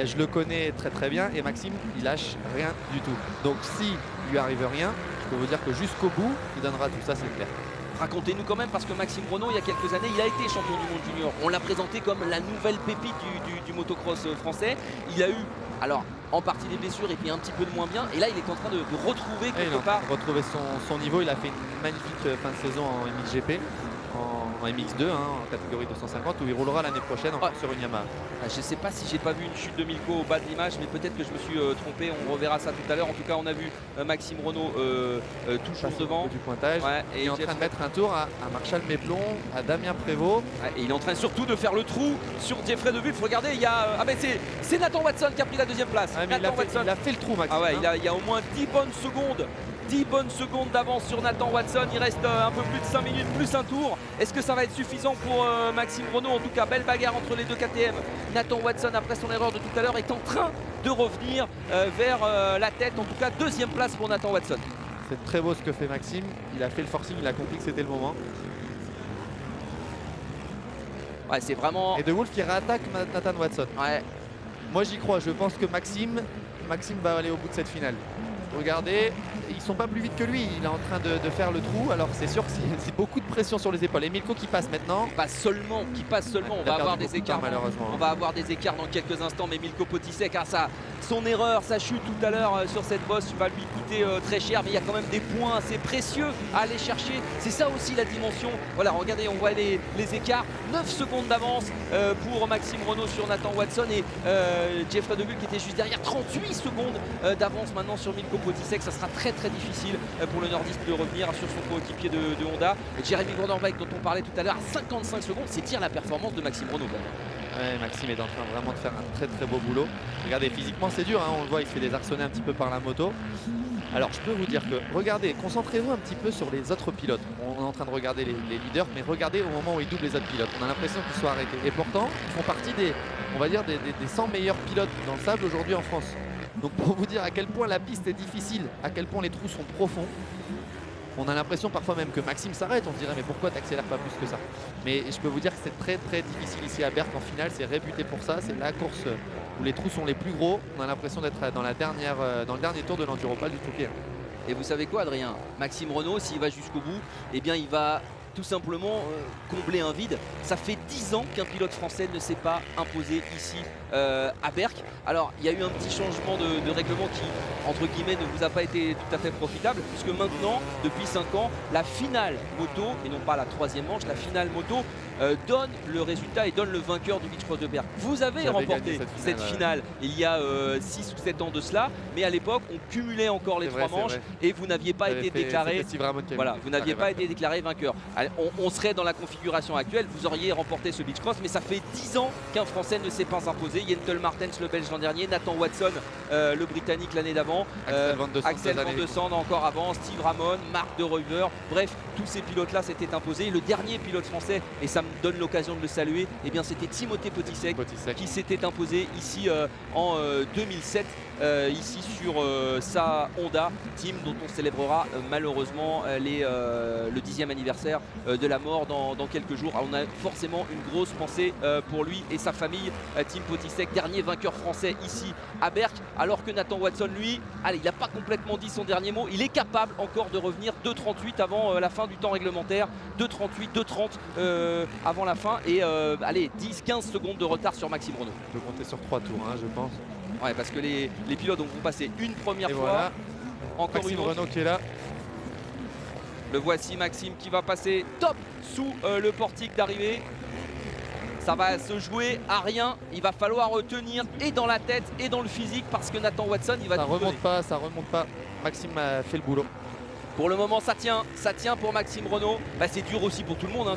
Je le connais très bien et Maxime il lâche rien du tout. Donc si il lui arrive rien, je peux vous dire que jusqu'au bout il donnera tout ça, c'est clair. Racontez-nous quand même parce que Maxime Renault il y a quelques années il a été champion du monde junior. On l'a présenté comme la nouvelle pépite du motocross français. Il a eu alors en partie des blessures et puis un petit peu de moins bien. Et là il est en train de retrouver quelque part. Retrouver son niveau, il a fait une magnifique fin de saison en MXGP. En MX2 en catégorie 250 où il roulera l'année prochaine encore sur une Yamaha. Je ne sais pas si j'ai pas vu une chute de Milko au bas de l'image, mais peut-être que je me suis trompé, on reverra ça tout à l'heure. En tout cas on a vu Maxime Renault toujours devant Du pointage. Et il est en train de mettre un tour à Marshall Méplon, à Damien Prévost. Et il est en train surtout de faire le trou sur Jeffrey De Wolf. Regardez, il y a c'est Nathan Watson qui a pris la deuxième place. Nathan Watson. Il a fait le trou Maxime. Il y a au moins 10 bonnes secondes. 10 bonnes secondes d'avance sur Nathan Watson. Il reste un peu plus de 5 minutes plus un tour. Est-ce que ça va être suffisant pour Maxime Renault? En tout cas, belle bagarre entre les deux KTM. Nathan Watson, après son erreur de tout à l'heure, est en train de revenir vers la tête. En tout cas, deuxième place pour Nathan Watson. C'est très beau ce que fait Maxime. Il a fait le forcing, il a compris que c'était le moment. Ouais, c'est vraiment... Et De Wolf qui réattaque Nathan Watson. Ouais. Moi j'y crois, je pense que Maxime va aller au bout de cette finale. Regardez, ils sont pas plus vite que lui, il est en train de faire le trou. Alors c'est sûr que c'est beaucoup de pression sur les épaules. Et Milko qui passe maintenant. Qui passe seulement. On va avoir des écarts malheureusement. On va avoir des écarts dans quelques instants, mais Milko Potisek, son erreur, sa chute tout à l'heure sur cette bosse va lui coûter très cher, mais il y a quand même des points assez précieux à aller chercher. C'est ça aussi la dimension. Voilà, regardez, on voit les écarts. 9 secondes d'avance pour Maxime Renault sur Nathan Watson et Jeffrey De Wolf qui était juste derrière. 38 secondes d'avance maintenant sur Milko Potisek. Ça sera très difficile pour le nordiste de revenir sur son coéquipier de Honda. Et Jeremy Vanderbeek dont on parlait tout à l'heure à 55 secondes, c'est dire la performance de Maxime Renault. Ouais, Maxime est en train vraiment de faire un très beau boulot. Regardez, physiquement c'est dur, on le voit, il se fait désarçonner un petit peu par la moto. Alors je peux vous dire que, regardez, concentrez-vous un petit peu sur les autres pilotes. On est en train de regarder les leaders, mais regardez au moment où ils doublent les autres pilotes. On a l'impression qu'ils sont arrêtés. Et pourtant, ils font partie des 100 meilleurs pilotes dans le sable aujourd'hui en France. Donc pour vous dire à quel point la piste est difficile, à quel point les trous sont profonds, on a l'impression parfois même que Maxime s'arrête, on se dirait mais pourquoi t'accélères pas plus que ça? Mais je peux vous dire que c'est très difficile ici à Berck en finale, c'est réputé pour ça, c'est la course où les trous sont les plus gros, on a l'impression d'être dans le dernier tour de l'Enduropal du Touquet. Et vous savez quoi Adrien? Maxime Renault, s'il va jusqu'au bout, eh bien il va tout simplement combler un vide. Ça fait 10 ans qu'un pilote français ne s'est pas imposé ici à Berck. Alors il y a eu un petit changement de règlement qui entre guillemets ne vous a pas été tout à fait profitable puisque maintenant depuis 5 ans la finale moto et non pas la troisième manche, la finale moto donne le résultat et donne le vainqueur du Beach Cross de Berck. Vous avez remporté cette finale il y a 6 ou 7 ans de cela, mais à l'époque on cumulait encore les 3 manches et vous n'aviez pas été déclaré vous n'aviez pas été déclaré vainqueur. On serait dans la configuration actuelle, vous auriez remporté ce Beach Cross, mais ça fait 10 ans qu'un Français ne s'est pas imposé. Jentel Martens le Belge l'an dernier, Nathan Watson le Britannique l'année d'avant, Axel Van de Sande encore avant, Steve Ramon, Marc de Reuver, bref tous ces pilotes là s'étaient imposés. Le dernier pilote français, et ça me donne l'occasion de le saluer, eh bien c'était Timothée Potisek qui s'était imposé ici en 2007 ici sur sa Honda team dont on célébrera malheureusement le 10e anniversaire de la mort dans quelques jours. Alors on a forcément une grosse pensée pour lui et sa famille. Tim Potisek, dernier vainqueur français ici à Berck, alors que Nathan Watson lui, allez, il n'a pas complètement dit son dernier mot, il est capable encore de revenir 2,38 avant la fin du temps réglementaire, 2,38, 2,30 avant la fin et allez 10-15 secondes de retard sur Maxime Renault. On peut compter sur 3 tours je pense. Ouais, parce que les pilotes vont passer une première fois, voilà. encore Maxime une autre. Renault qui est là. Le voici Maxime qui va passer top sous le portique d'arrivée. Ça va se jouer à rien. Il va falloir tenir et dans la tête et dans le physique parce que Nathan Watson, il va Ça tout remonte donner. pas, ça remonte pas. Maxime a fait le boulot. Pour le moment, ça tient pour Maxime Renaud. Bah, c'est dur aussi pour tout le monde, hein.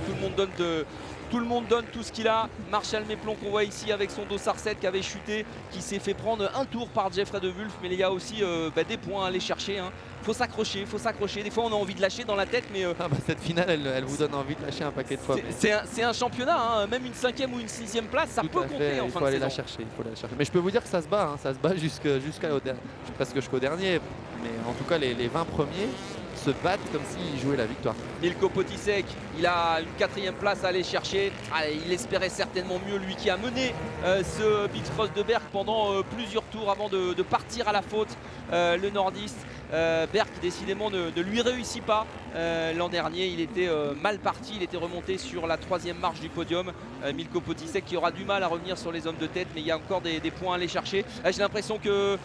Tout le monde donne tout ce qu'il a. Marshall Méplon qu'on voit ici avec son dossard 7 qui avait chuté, qui s'est fait prendre un tour par Jeffrey De Wulf. Mais il y a aussi des points à aller chercher, hein. Faut s'accrocher. Des fois, on a envie de lâcher dans la tête, mais Cette finale, elle vous donne envie de lâcher un paquet de fois. c'est un championnat, hein. Même une 5e ou une 6e place, ça Tout peut à compter fait, en il fin faut de aller saison. la chercher, il faut aller la chercher. Mais je peux vous dire que ça se bat, hein, ça se bat presque jusqu'au dernier. Mais en tout cas, les 20 premiers se battent comme s'ils jouaient la victoire. Milko Potisek, il a une 4e place à aller chercher. Il espérait certainement mieux, lui qui a mené ce Beach Cross de Berck pendant plusieurs tours avant de partir à la faute. Le nordiste Berck décidément ne lui réussit pas. L'an dernier il était mal parti, il était remonté sur la 3e marche du podium. Milko Potisek qui aura du mal à revenir sur les hommes de tête, mais il y a encore des points à aller chercher. J'ai l'impression que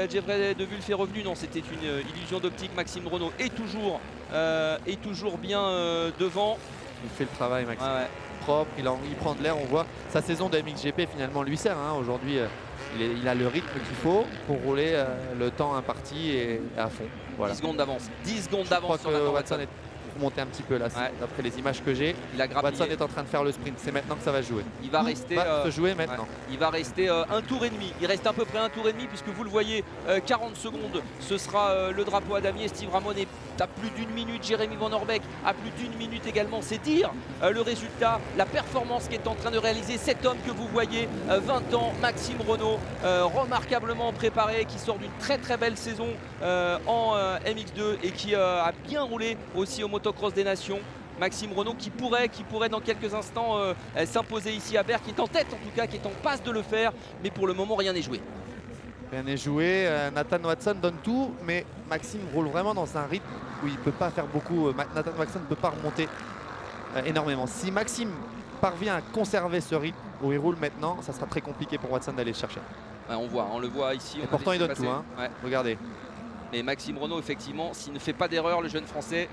Jeffrey De Wulf est revenu. Non, c'était une illusion d'optique. Maxime Renaud est toujours bien devant. Il fait le travail, Maxime. Ouais. Propre, il prend de l'air, on voit. Sa saison de MXGP finalement lui sert, hein. Aujourd'hui, il a le rythme qu'il faut pour rouler le temps imparti et à fond. Voilà. 10 secondes d'avance. 10 secondes Je d'avance crois sur que Nathan Watson Watson. est remonté un petit peu là, Ouais. d'après les images que j'ai. Il a grappillé. Watson est en train de faire le sprint, c'est maintenant que ça va se jouer. Il va rester. Se jouer maintenant. Il va rester un tour et demi. Il reste à peu près un tour et demi puisque vous le voyez, 40 secondes. Ce sera le drapeau à damier. Steve Ramon est à plus d'une minute. Jérémy Van Orbeek à plus d'une minute également. C'est dire le résultat, la performance qu'est en train de réaliser cet homme que vous voyez, 20 ans, Maxime Renaud, remarquablement préparé, qui sort d'une très très belle saison en MX2 et qui a bien roulé aussi au motocross des nations. Maxime Renaud qui pourrait dans quelques instants s'imposer ici à Berck, qui est en tête en tout cas, qui est en passe de le faire, mais pour le moment rien n'est joué. Rien n'est joué. Nathan Watson donne tout, mais Maxime roule vraiment dans un rythme où il ne peut pas faire beaucoup. Nathan Watson ne peut pas remonter énormément. Si Maxime parvient à conserver ce rythme où il roule maintenant, ça sera très compliqué pour Watson d'aller le chercher. Ouais, on le voit ici. Et pourtant il donne tout, hein. Ouais. Regardez. Mais Maxime Renaud, effectivement, s'il ne fait pas d'erreur, le jeune français,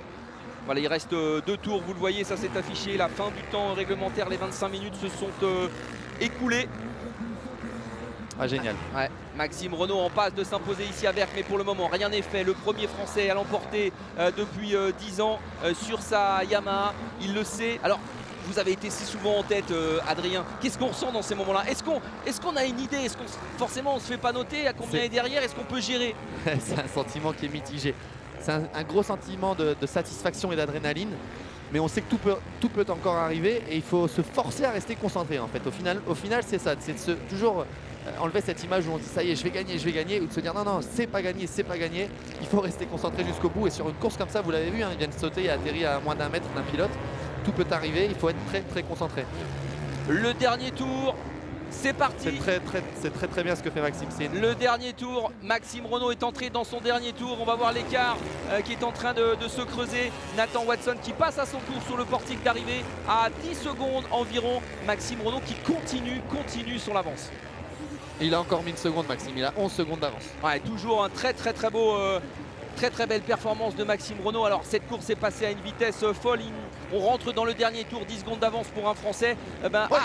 voilà, il reste 2 tours, vous le voyez, ça s'est affiché. La fin du temps réglementaire, les 25 minutes se sont écoulées. Ah, génial. Ouais. Maxime Renaud en passe de s'imposer ici à Berck, mais pour le moment rien n'est fait. Le premier français à l'emporter depuis 10 ans sur sa Yamaha, il le sait. Alors vous avez été si souvent en tête, Adrien, qu'est-ce qu'on ressent dans ces moments-là? Est-ce qu'on a une idée? Est-ce qu'on forcément on se fait pas noter à combien est derrière? Est-ce qu'on peut gérer? C'est un sentiment qui est mitigé. C'est un gros sentiment de satisfaction et d'adrénaline, mais on sait que tout peut encore arriver et il faut se forcer à rester concentré en fait. Au final c'est ça, c'est de toujours enlever cette image où on dit ça y est, je vais gagner, ou de se dire non, c'est pas gagné. Il faut rester concentré jusqu'au bout, et sur une course comme ça, vous l'avez vu, hein, il vient de sauter et atterrir à moins d'1 mètre d'un pilote. Tout peut arriver, il faut être très très concentré. Le dernier tour, c'est parti. C'est très bien ce que fait Maxime. Le dernier tour, Maxime Renaud est entré dans son dernier tour. On va voir l'écart qui est en train de se creuser. Nathan Watson qui passe à son tour sur le portique d'arrivée à 10 secondes environ. Maxime Renaud qui continue sur l'avance. Il a encore mis une seconde, Maxime, il a 11 secondes d'avance. Ouais, toujours un très beau, très belle performance de Maxime Renaud. Alors cette course est passée à une vitesse folle. On rentre dans le dernier tour, 10 secondes d'avance pour un Français.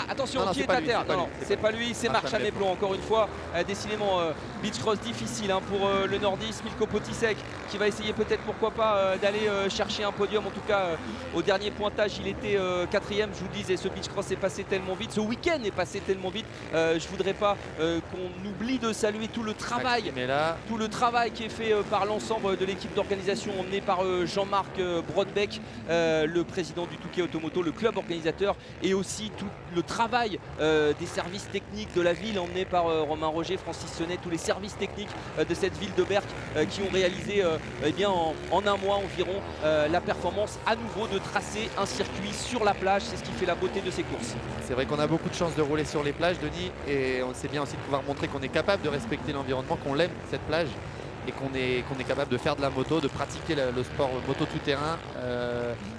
Attention, qui est à terre? Non, c'est pas lui, c'est Marshall Méplon encore une fois. Décidément, beach cross difficile pour le nordiste. Milko Potisek qui va essayer peut-être, pourquoi pas, d'aller chercher un podium. En tout cas, au dernier pointage, il était 4e. Je vous le disais, ce beach cross est passé tellement vite. Ce week-end est passé tellement vite. Je voudrais pas qu'on oublie de saluer tout le travail. Tout le travail qui est fait par l'ensemble de l'équipe d'organisation emmenée par Jean-Marc Brodbeck, le président du Touquet Automoto, le club organisateur, et aussi tout le travail des services techniques de la ville emmené par Romain Roger, Francis Sonnet, tous les services techniques de cette ville de Berck qui ont réalisé en un mois environ la performance à nouveau de tracer un circuit sur la plage. C'est ce qui fait la beauté de ces courses. C'est vrai qu'on a beaucoup de chance de rouler sur les plages, Denis, et on sait bien aussi de pouvoir montrer qu'on est capable de respecter l'environnement, qu'on l'aime cette plage. et qu'on est capable de faire de la moto, de pratiquer le sport moto tout-terrain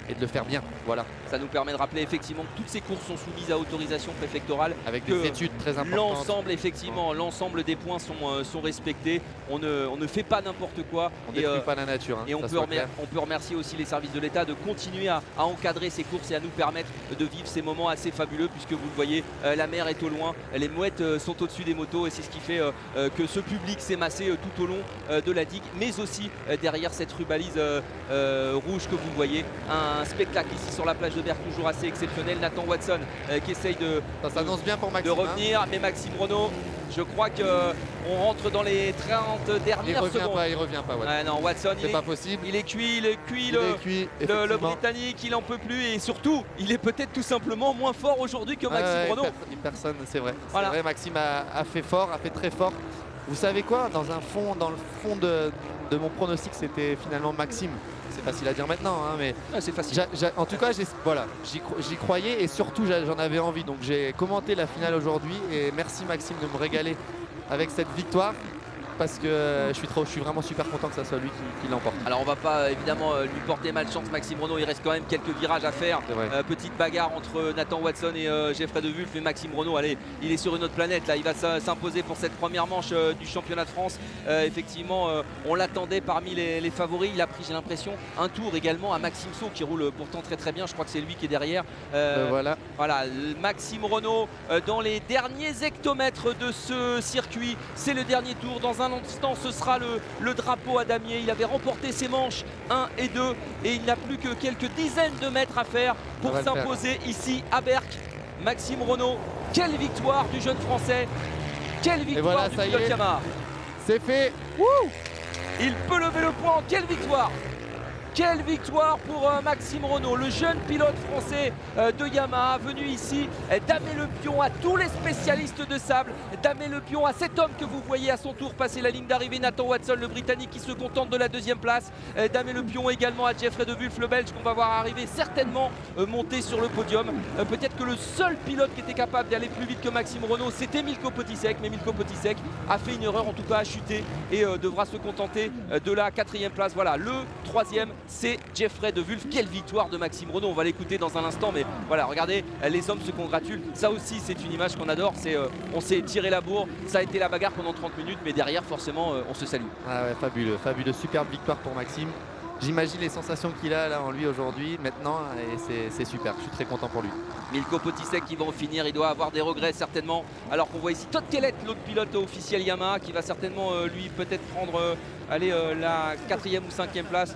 et de le faire bien. Voilà. Ça nous permet de rappeler effectivement que toutes ces courses sont soumises à autorisation préfectorale. Avec des études très importantes. L'ensemble, effectivement, l'ensemble des points sont respectés. On ne fait pas n'importe quoi. On ne détruit pas la nature. Et on peut remercier aussi les services de l'État de continuer à encadrer ces courses et à nous permettre de vivre ces moments assez fabuleux, puisque vous le voyez, la mer est au loin, les mouettes sont au-dessus des motos et c'est ce qui fait que ce public s'est massé tout au long de la digue, mais aussi derrière cette rubalise rouge que vous voyez. Un spectacle ici sur la plage de Berck toujours assez exceptionnel. Nathan Watson qui essaye de revenir, mais Maxime Renault, je crois qu'on rentre dans les 30 dernières secondes. Il revient pas. Ouais, non, Watson, c'est pas possible. Il est cuit, le Britannique, il en peut plus et surtout, il est peut-être tout simplement moins fort aujourd'hui que Maxime Renault. Personne, c'est vrai. Voilà. C'est vrai, Maxime a fait fort, a fait très fort. Vous savez quoi, dans le fond de mon pronostic, c'était finalement Maxime. C'est facile à dire maintenant, hein, mais c'est facile. En tout cas, j'y croyais et surtout j'en avais envie. Donc j'ai commenté la finale aujourd'hui et merci Maxime de me régaler avec cette victoire. Parce que je suis vraiment super content que ça soit lui qui l'emporte. Alors on va pas évidemment lui porter malchance Maxime Renault, il reste quand même quelques virages à faire. Petite bagarre entre Nathan Watson et Geoffrey De Wulf, et Maxime Renault, allez, il est sur une autre planète là, il va s'imposer pour cette première manche du championnat de France. Effectivement, on l'attendait parmi les favoris, il a pris, j'ai l'impression, un tour également à Maxime Saut qui roule pourtant très bien, je crois que c'est lui qui est derrière. Voilà, Maxime Renault dans les derniers hectomètres de ce circuit, c'est le dernier tour. Dans un instant, ce sera le drapeau à damier. Il avait remporté ses manches 1 et 2 et il n'a plus que quelques dizaines de mètres à faire pour s'imposer ici à Berck. Maxime Renault, quelle victoire du jeune français, quelle victoire du pilote Yamaha. C'est fait. Il peut lever le point, quelle victoire. Quelle victoire pour Maxime Renault, le jeune pilote français de Yamaha, venu ici damer le pion à tous les spécialistes de sable, damer le pion à cet homme que vous voyez à son tour passer la ligne d'arrivée, Nathan Watson, le Britannique qui se contente de la deuxième place, damer le pion également à Geoffrey De Wulf, le Belge qu'on va voir arriver certainement monter sur le podium. Peut-être que le seul pilote qui était capable d'aller plus vite que Maxime Renault, c'était Milko Potisek, mais Milko Potisek a fait une erreur, en tout cas a chuté et devra se contenter de la 4e place. Voilà, le 3e, c'est Geoffrey De Wulf. Quelle victoire de Maxime Renault, on va l'écouter dans un instant, mais voilà, regardez, les hommes se congratulent. Ça aussi, c'est une image qu'on adore, on s'est tiré la bourre, ça a été la bagarre pendant 30 minutes, mais derrière, forcément, on se salue. Ah ouais, fabuleux, superbe victoire pour Maxime. J'imagine les sensations qu'il a là en lui aujourd'hui, maintenant, et c'est super, je suis très content pour lui. Milko Potisek qui va en finir, il doit avoir des regrets certainement, alors qu'on voit ici Todd Kellett, l'autre pilote officiel Yamaha, qui va certainement lui peut-être prendre la 4e ou 5e place.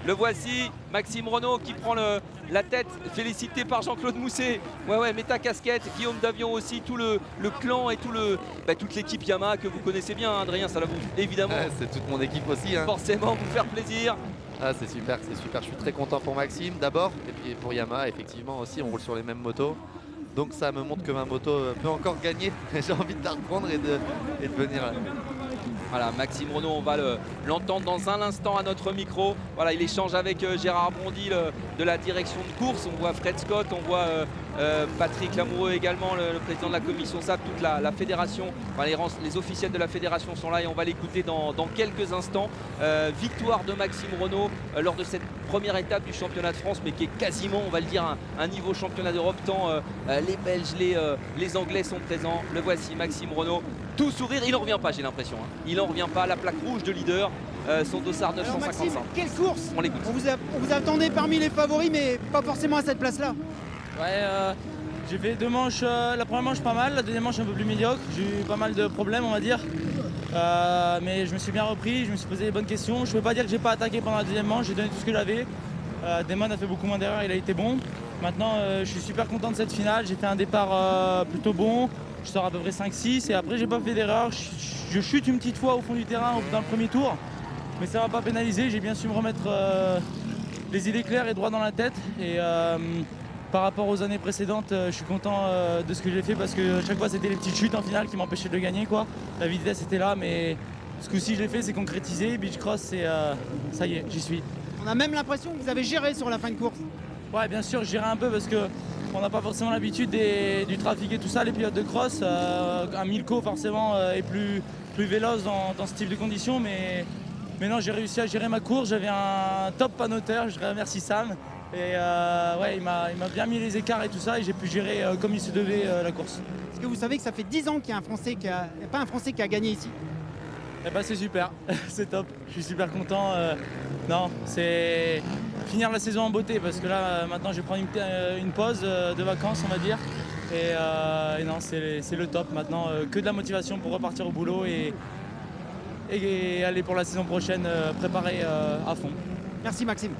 Le voici, Maxime Renault qui prend la tête, félicité par Jean-Claude Mousset. Ouais, mets ta casquette, Guillaume Davion aussi, tout le clan et toute l'équipe Yamaha que vous connaissez bien, hein, Adrien, ça va vous évidemment. C'est toute mon équipe aussi. Hein. Forcément vous faire plaisir. Ah, c'est super, je suis très content pour Maxime d'abord, et puis pour Yamaha, effectivement aussi, on roule sur les mêmes motos. Donc ça me montre que ma moto peut encore gagner. J'ai envie de la reprendre et de venir. Voilà, Maxime Renault, on va l'entendre dans un instant à notre micro. Voilà, il échange avec Gérard Bondy de la direction de course. On voit Fred Scott, on voit Patrick Lamoureux également, le président de la commission SAP, toute la fédération. Enfin, les officiels de la fédération sont là et on va l'écouter dans quelques instants. Victoire de Maxime Renault lors de cette première étape du championnat de France, mais qui est quasiment, on va le dire, un niveau championnat d'Europe, tant les Belges, les Anglais sont présents. Le voici, Maxime Renault, tout sourire, il n'en revient pas, j'ai l'impression. Hein. Il n'en revient pas, la plaque rouge de leader, son dossard 955. Maxime, quelle course! On l'écoute. On vous attendait parmi les favoris, mais pas forcément à cette place-là. Ouais, j'ai fait 2 manches, la première manche pas mal, la deuxième manche un peu plus médiocre. J'ai eu pas mal de problèmes, on va dire. Mais je me suis bien repris, je me suis posé les bonnes questions. Je ne peux pas dire que j'ai pas attaqué pendant la deuxième manche, j'ai donné tout ce que j'avais. Damon a fait beaucoup moins d'erreurs, il a été bon. Maintenant, je suis super content de cette finale. J'ai fait un départ plutôt bon. Je sors à peu près 5-6 et après j'ai pas fait d'erreur. Je chute une petite fois au fond du terrain dans le premier tour. Mais ça va pas pénaliser, j'ai bien su me remettre les idées claires et droit dans la tête. Et par rapport aux années précédentes, je suis content de ce que j'ai fait parce que chaque fois c'était les petites chutes en finale qui m'empêchaient de gagner, quoi. La vitesse était là, mais ce coup-ci je l'ai fait, c'est concrétisé. Beach Cross, ça y est, j'y suis. On a même l'impression que vous avez géré sur la fin de course. Ouais, bien sûr, je gérais un peu parce que on n'a pas forcément l'habitude du trafic et tout ça, les pilotes de cross. Un Milko forcément est plus véloce dans ce type de conditions, mais Mais non, j'ai réussi à gérer ma course. J'avais un top panoteur, je remercie Sam. Et ouais, il m'a bien mis les écarts et tout ça, et j'ai pu gérer comme il se devait la course. Est-ce que vous savez que ça fait 10 ans qu'il y a pas un Français qui a gagné ici? Eh ben, c'est super, c'est top. Je suis super content. Non, c'est finir la saison en beauté, parce que là, maintenant, je vais prendre une pause de vacances, on va dire. Et non, c'est le top. Maintenant, que de la motivation pour repartir au boulot et aller pour la saison prochaine préparer à fond. Merci Maxime.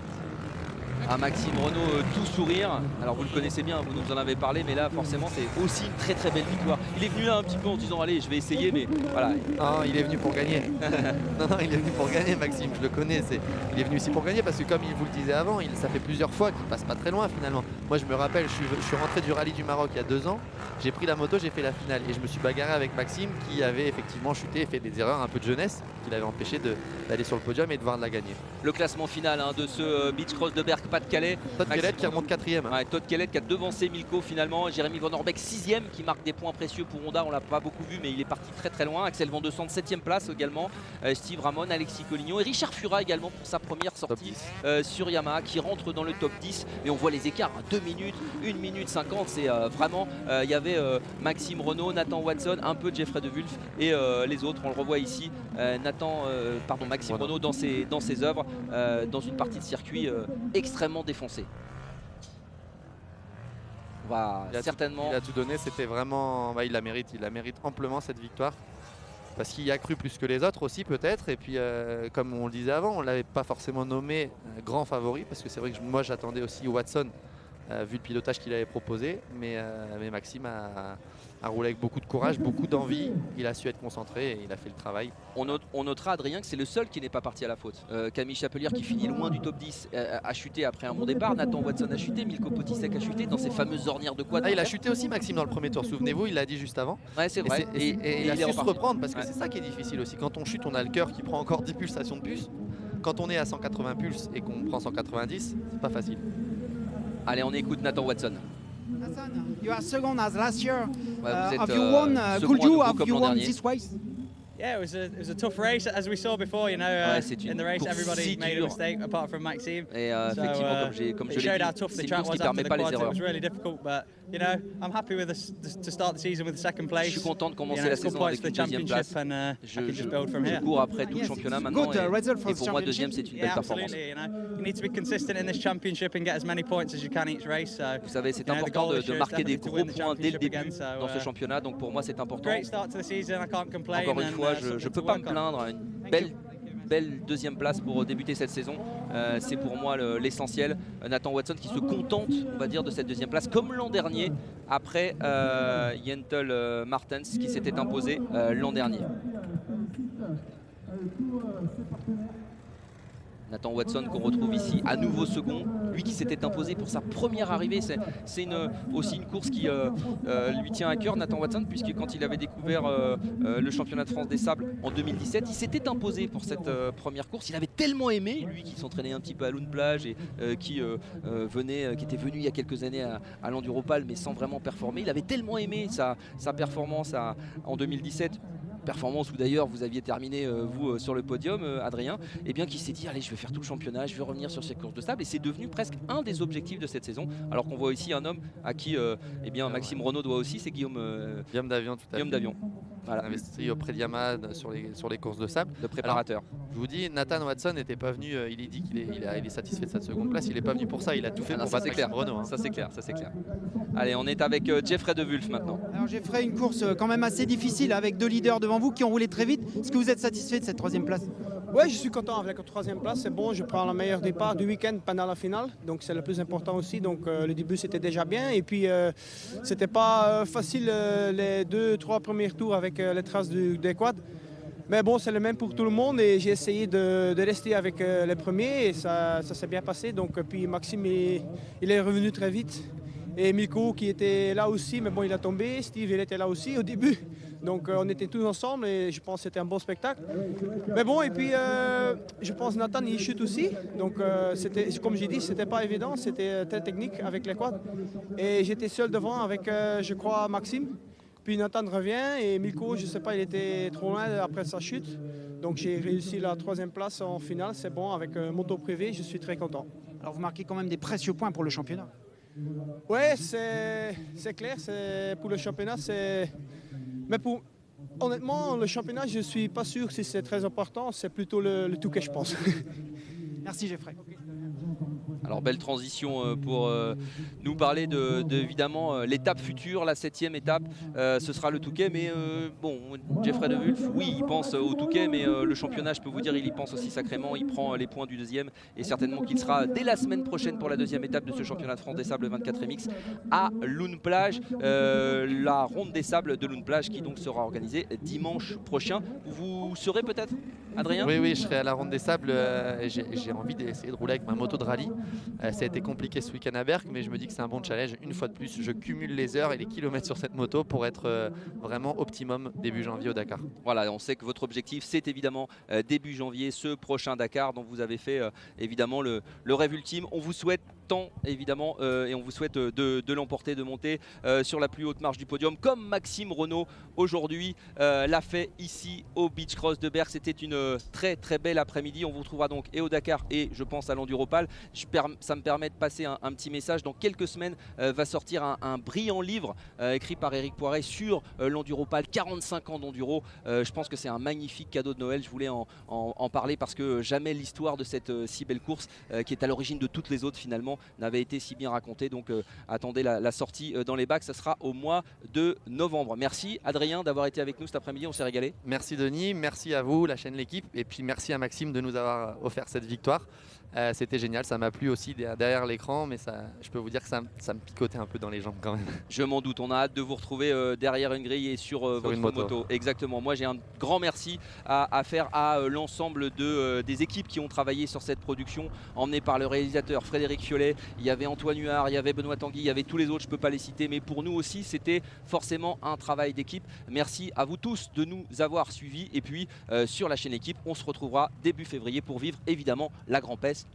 Maxime Renaud, tout sourire. Alors vous le connaissez bien, vous nous en avez parlé, mais là forcément c'est aussi une très très belle victoire. Il est venu là un petit peu en se disant allez, je vais essayer, mais voilà. Non, il est venu pour gagner. non, il est venu pour gagner, Maxime, je le connais. Il est venu aussi pour gagner parce que comme il vous le disait avant, ça fait plusieurs fois qu'il passe pas très loin finalement. Moi je me rappelle, je suis rentré du rallye du Maroc il y a 2 ans, j'ai pris la moto, j'ai fait la finale et je me suis bagarré avec Maxime qui avait effectivement chuté et fait des erreurs un peu de jeunesse qui l'avaient empêché d'aller sur le podium et de voir de la gagner. Le classement final de ce Beach Cross de Berck, Pas-de-Calais. Todd Kellett qui remonte 4e. Ouais, Todd Kellett qui a devancé Milko finalement. Jérémy Van Orbeek 6e qui marque des points précieux pour Honda. On l'a pas beaucoup vu, mais il est parti très très loin. Axel Van de Sande 7e place également. Steve Ramon, Alexis Collignon et Richard Fura également pour sa première sortie sur Yamaha qui rentre dans le top 10. Et on voit les écarts, 2 minutes, 1 minute 50. C'est vraiment, il y avait Maxime Renaud, Nathan Watson, un peu Jeffrey De Wulf et les autres. On le revoit ici. Maxime Renaud dans ses œuvres, dans une partie de circuit extrêmement défoncée. On va certainement. Il a tout donné, c'était vraiment. Il la mérite amplement cette victoire. Parce qu'il y a cru plus que les autres aussi peut-être. Et puis comme on le disait avant, on ne l'avait pas forcément nommé grand favori. Parce que c'est vrai que moi j'attendais aussi Watson vu le pilotage qu'il avait proposé. Mais Maxime a roulé avec beaucoup de courage, beaucoup d'envie. Il a su être concentré et il a fait le travail. On notera, Adrien, que c'est le seul qui n'est pas parti à la faute. Camille Chapelière qui finit loin du top 10 a chuté après un bon départ. Nathan Watson a chuté, Milko Potisek a chuté dans ces fameuses ornières de quad. Il a chuté aussi Maxime dans le premier tour, souvenez-vous, il l'a dit juste avant. Ouais, c'est vrai. Et il a su se reprendre parce que c'est ça qui est difficile aussi. Quand on chute, on a le cœur qui prend encore 10 pulsations de plus. Quand on est à 180 pulses et qu'on prend 190, c'est pas facile. Allez, on écoute Nathan Watson. Nathan, you are second as last year. Vous Have êtes, you won? Could you have comme you l'an won dernier. this race? Yeah, it was a tough race, as we saw before. You know, c'est une in the race, course everybody si made a dure. mistake apart from Maxime. Et effectivement, comme je it showed l'ai how dit, tough c'est the une track course qui was ne permet after the pas les quads. It erreurs. was really difficult, but you know, I'm happy with to start the season with the second place. Je suis content de commencer You know, la it's good saison points avec for une the deuxième place. championship, and I can just build from Je here. cours après tout le championnat maintenant good result for et the pour moi championship. deuxième c'est une belle Yeah, performance. absolutely. You know, you need to be consistent in this championship and get as many points as you can each race. So, Vous savez, c'est you know, the important goal this de year is marquer des definitely to gros win the points dès le championship début again, so, dans ce championnat, donc pour moi c'est important. Great start to the season. I can't complain. Encore une and, fois, je something ne peux to pas me work on. plaindre, une belle deuxième place pour débuter cette saison. C'est pour moi l'essentiel. Nathan Watson qui se contente, on va dire, de cette deuxième place, comme l'an dernier, après Jentel Martens qui s'était imposé l'an dernier. Nathan Watson qu'on retrouve ici à nouveau second, lui qui s'était imposé pour sa première arrivée. C'est aussi une course qui lui tient à cœur, Nathan Watson, puisque quand il avait découvert le championnat de France des sables en 2017, il s'était imposé pour cette première course. Il avait tellement aimé, lui qui s'entraînait un petit peu à Lune Plage et qui était venu il y a quelques années à l'Enduropal mais sans vraiment performer. Il avait tellement aimé sa performance en 2017. Performance où d'ailleurs vous aviez terminé vous sur le podium, Adrien, et bien qu'il s'est dit allez, je vais faire tout le championnat, je vais revenir sur ces courses de sable, et c'est devenu presque un des objectifs de cette saison. Alors qu'on voit ici un homme à qui Maxime Renaud doit aussi, c'est Guillaume Davion, tout à fait. Guillaume Davion. Voilà. Investi auprès de Yamaha sur les courses de sable. Le préparateur. Alors, je vous dis, Nathan Watson n'était pas venu, il est dit qu'il est satisfait de sa seconde place, il n'est pas venu pour ça, il a tout fait pour ça battre c'est clair. Maxime Renaud. Ça c'est clair, ça c'est clair. Allez, on est avec Jeffrey De Wulf maintenant. Alors j'ai fait une course quand même assez difficile avec 2 leaders devant vous qui ont roulé très vite. Est-ce que vous êtes satisfait de cette 3e place? Oui, je suis content avec la 3e place. C'est bon, je prends le meilleur départ du week-end pendant la finale. Donc c'est le plus important aussi. Donc le début c'était déjà bien. Et puis c'était pas facile les 2-3 premiers tours avec les traces des quads. Mais bon, c'est le même pour tout le monde et j'ai essayé de rester avec les premiers et ça s'est bien passé. Donc puis Maxime il est revenu très vite. Et Milko qui était là aussi, mais bon il a tombé. Steve il était là aussi au début. Donc on était tous ensemble et je pense que c'était un bon spectacle. Mais bon, et puis je pense Nathan il chute aussi. Donc c'était, comme j'ai dit, c'était pas évident, c'était très technique avec les quads. Et j'étais seul devant avec, je crois, Maxime. Puis Nathan revient et Milko, je sais pas, il était trop loin après sa chute. Donc j'ai réussi la 3e place en finale, c'est bon, avec moto privé, je suis très content. Alors vous marquez quand même des précieux points pour le championnat. Ouais, c'est clair, pour le championnat, mais honnêtement, le championnat, je ne suis pas sûr si c'est très important, c'est plutôt le Touquet, je pense. Merci Geoffrey. Alors belle transition pour nous parler évidemment l'étape future, la 7e étape, ce sera le Touquet, mais bon, Geoffrey De Wulf, oui, il pense au Touquet, mais le championnat, je peux vous dire, il y pense aussi sacrément, il prend les points du 2e, et certainement qu'il sera dès la semaine prochaine pour la 2e étape de ce championnat de France des Sables 24 MX à Loun Plage, la ronde des Sables de Loun Plage qui donc sera organisée dimanche prochain. Vous serez peut-être, Adrien? Oui, je serai à la ronde des Sables, j'ai envie d'essayer de rouler avec ma moto de rallye. Ça a été compliqué ce week-end à Berck, mais je me dis que c'est un bon challenge. Une fois de plus, je cumule les heures et les kilomètres sur cette moto pour être vraiment optimum début janvier au Dakar. Voilà, on sait que votre objectif, c'est évidemment début janvier, ce prochain Dakar dont vous avez fait évidemment le rêve ultime. On vous souhaite tant évidemment et on vous souhaite de l'emporter, de monter sur la plus haute marche du podium comme Maxime Renaud aujourd'hui l'a fait ici au Beach Cross de Berck. C'était une très belle après-midi. On vous retrouvera donc et au Dakar et je pense à l'Enduropal. Ça me permet de passer un petit message. Dans quelques semaines va sortir un brillant livre écrit par Eric Poiret sur l'Enduropal, 45 ans d'enduro. Je pense que c'est un magnifique cadeau de Noël. Je voulais en parler parce que jamais l'histoire de cette si belle course qui est à l'origine de toutes les autres finalement n'avait été si bien racontée. Donc attendez la sortie dans les bacs, ça sera au mois de novembre. Merci Adrien d'avoir été avec nous cet après-midi, on s'est régalé. Merci Denis, merci à vous, la chaîne L'équipe, et puis merci à Maxime de nous avoir offert cette victoire. C'était génial, ça m'a plu aussi derrière l'écran, mais je peux vous dire que ça me picotait un peu dans les jambes quand même. Je m'en doute, on a hâte de vous retrouver derrière une grille et sur votre moto. Exactement, moi j'ai un grand merci à faire à l'ensemble des équipes qui ont travaillé sur cette production, emmenées par le réalisateur Frédéric Fiolet. Il y avait Antoine Huard, il y avait Benoît Tanguy, il y avait tous les autres, je ne peux pas les citer, mais pour nous aussi c'était forcément un travail d'équipe. Merci à vous tous de nous avoir suivis, et puis sur la chaîne Équipe, on se retrouvera début février pour vivre évidemment la grand-messe,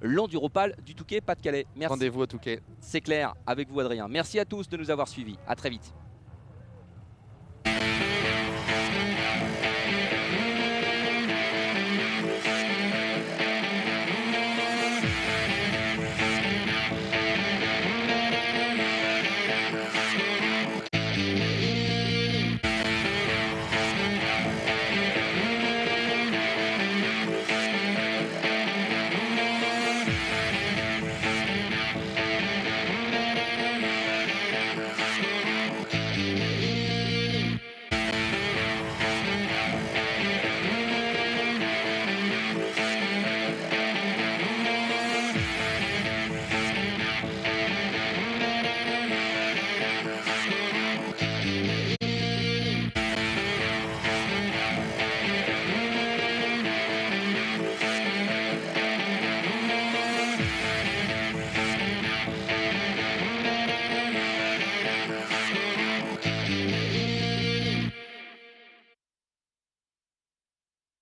l'Enduropal du Touquet Pas-de-Calais. Merci. Rendez-vous au Touquet. C'est clair, avec vous Adrien. Merci à tous de nous avoir suivis. À très vite.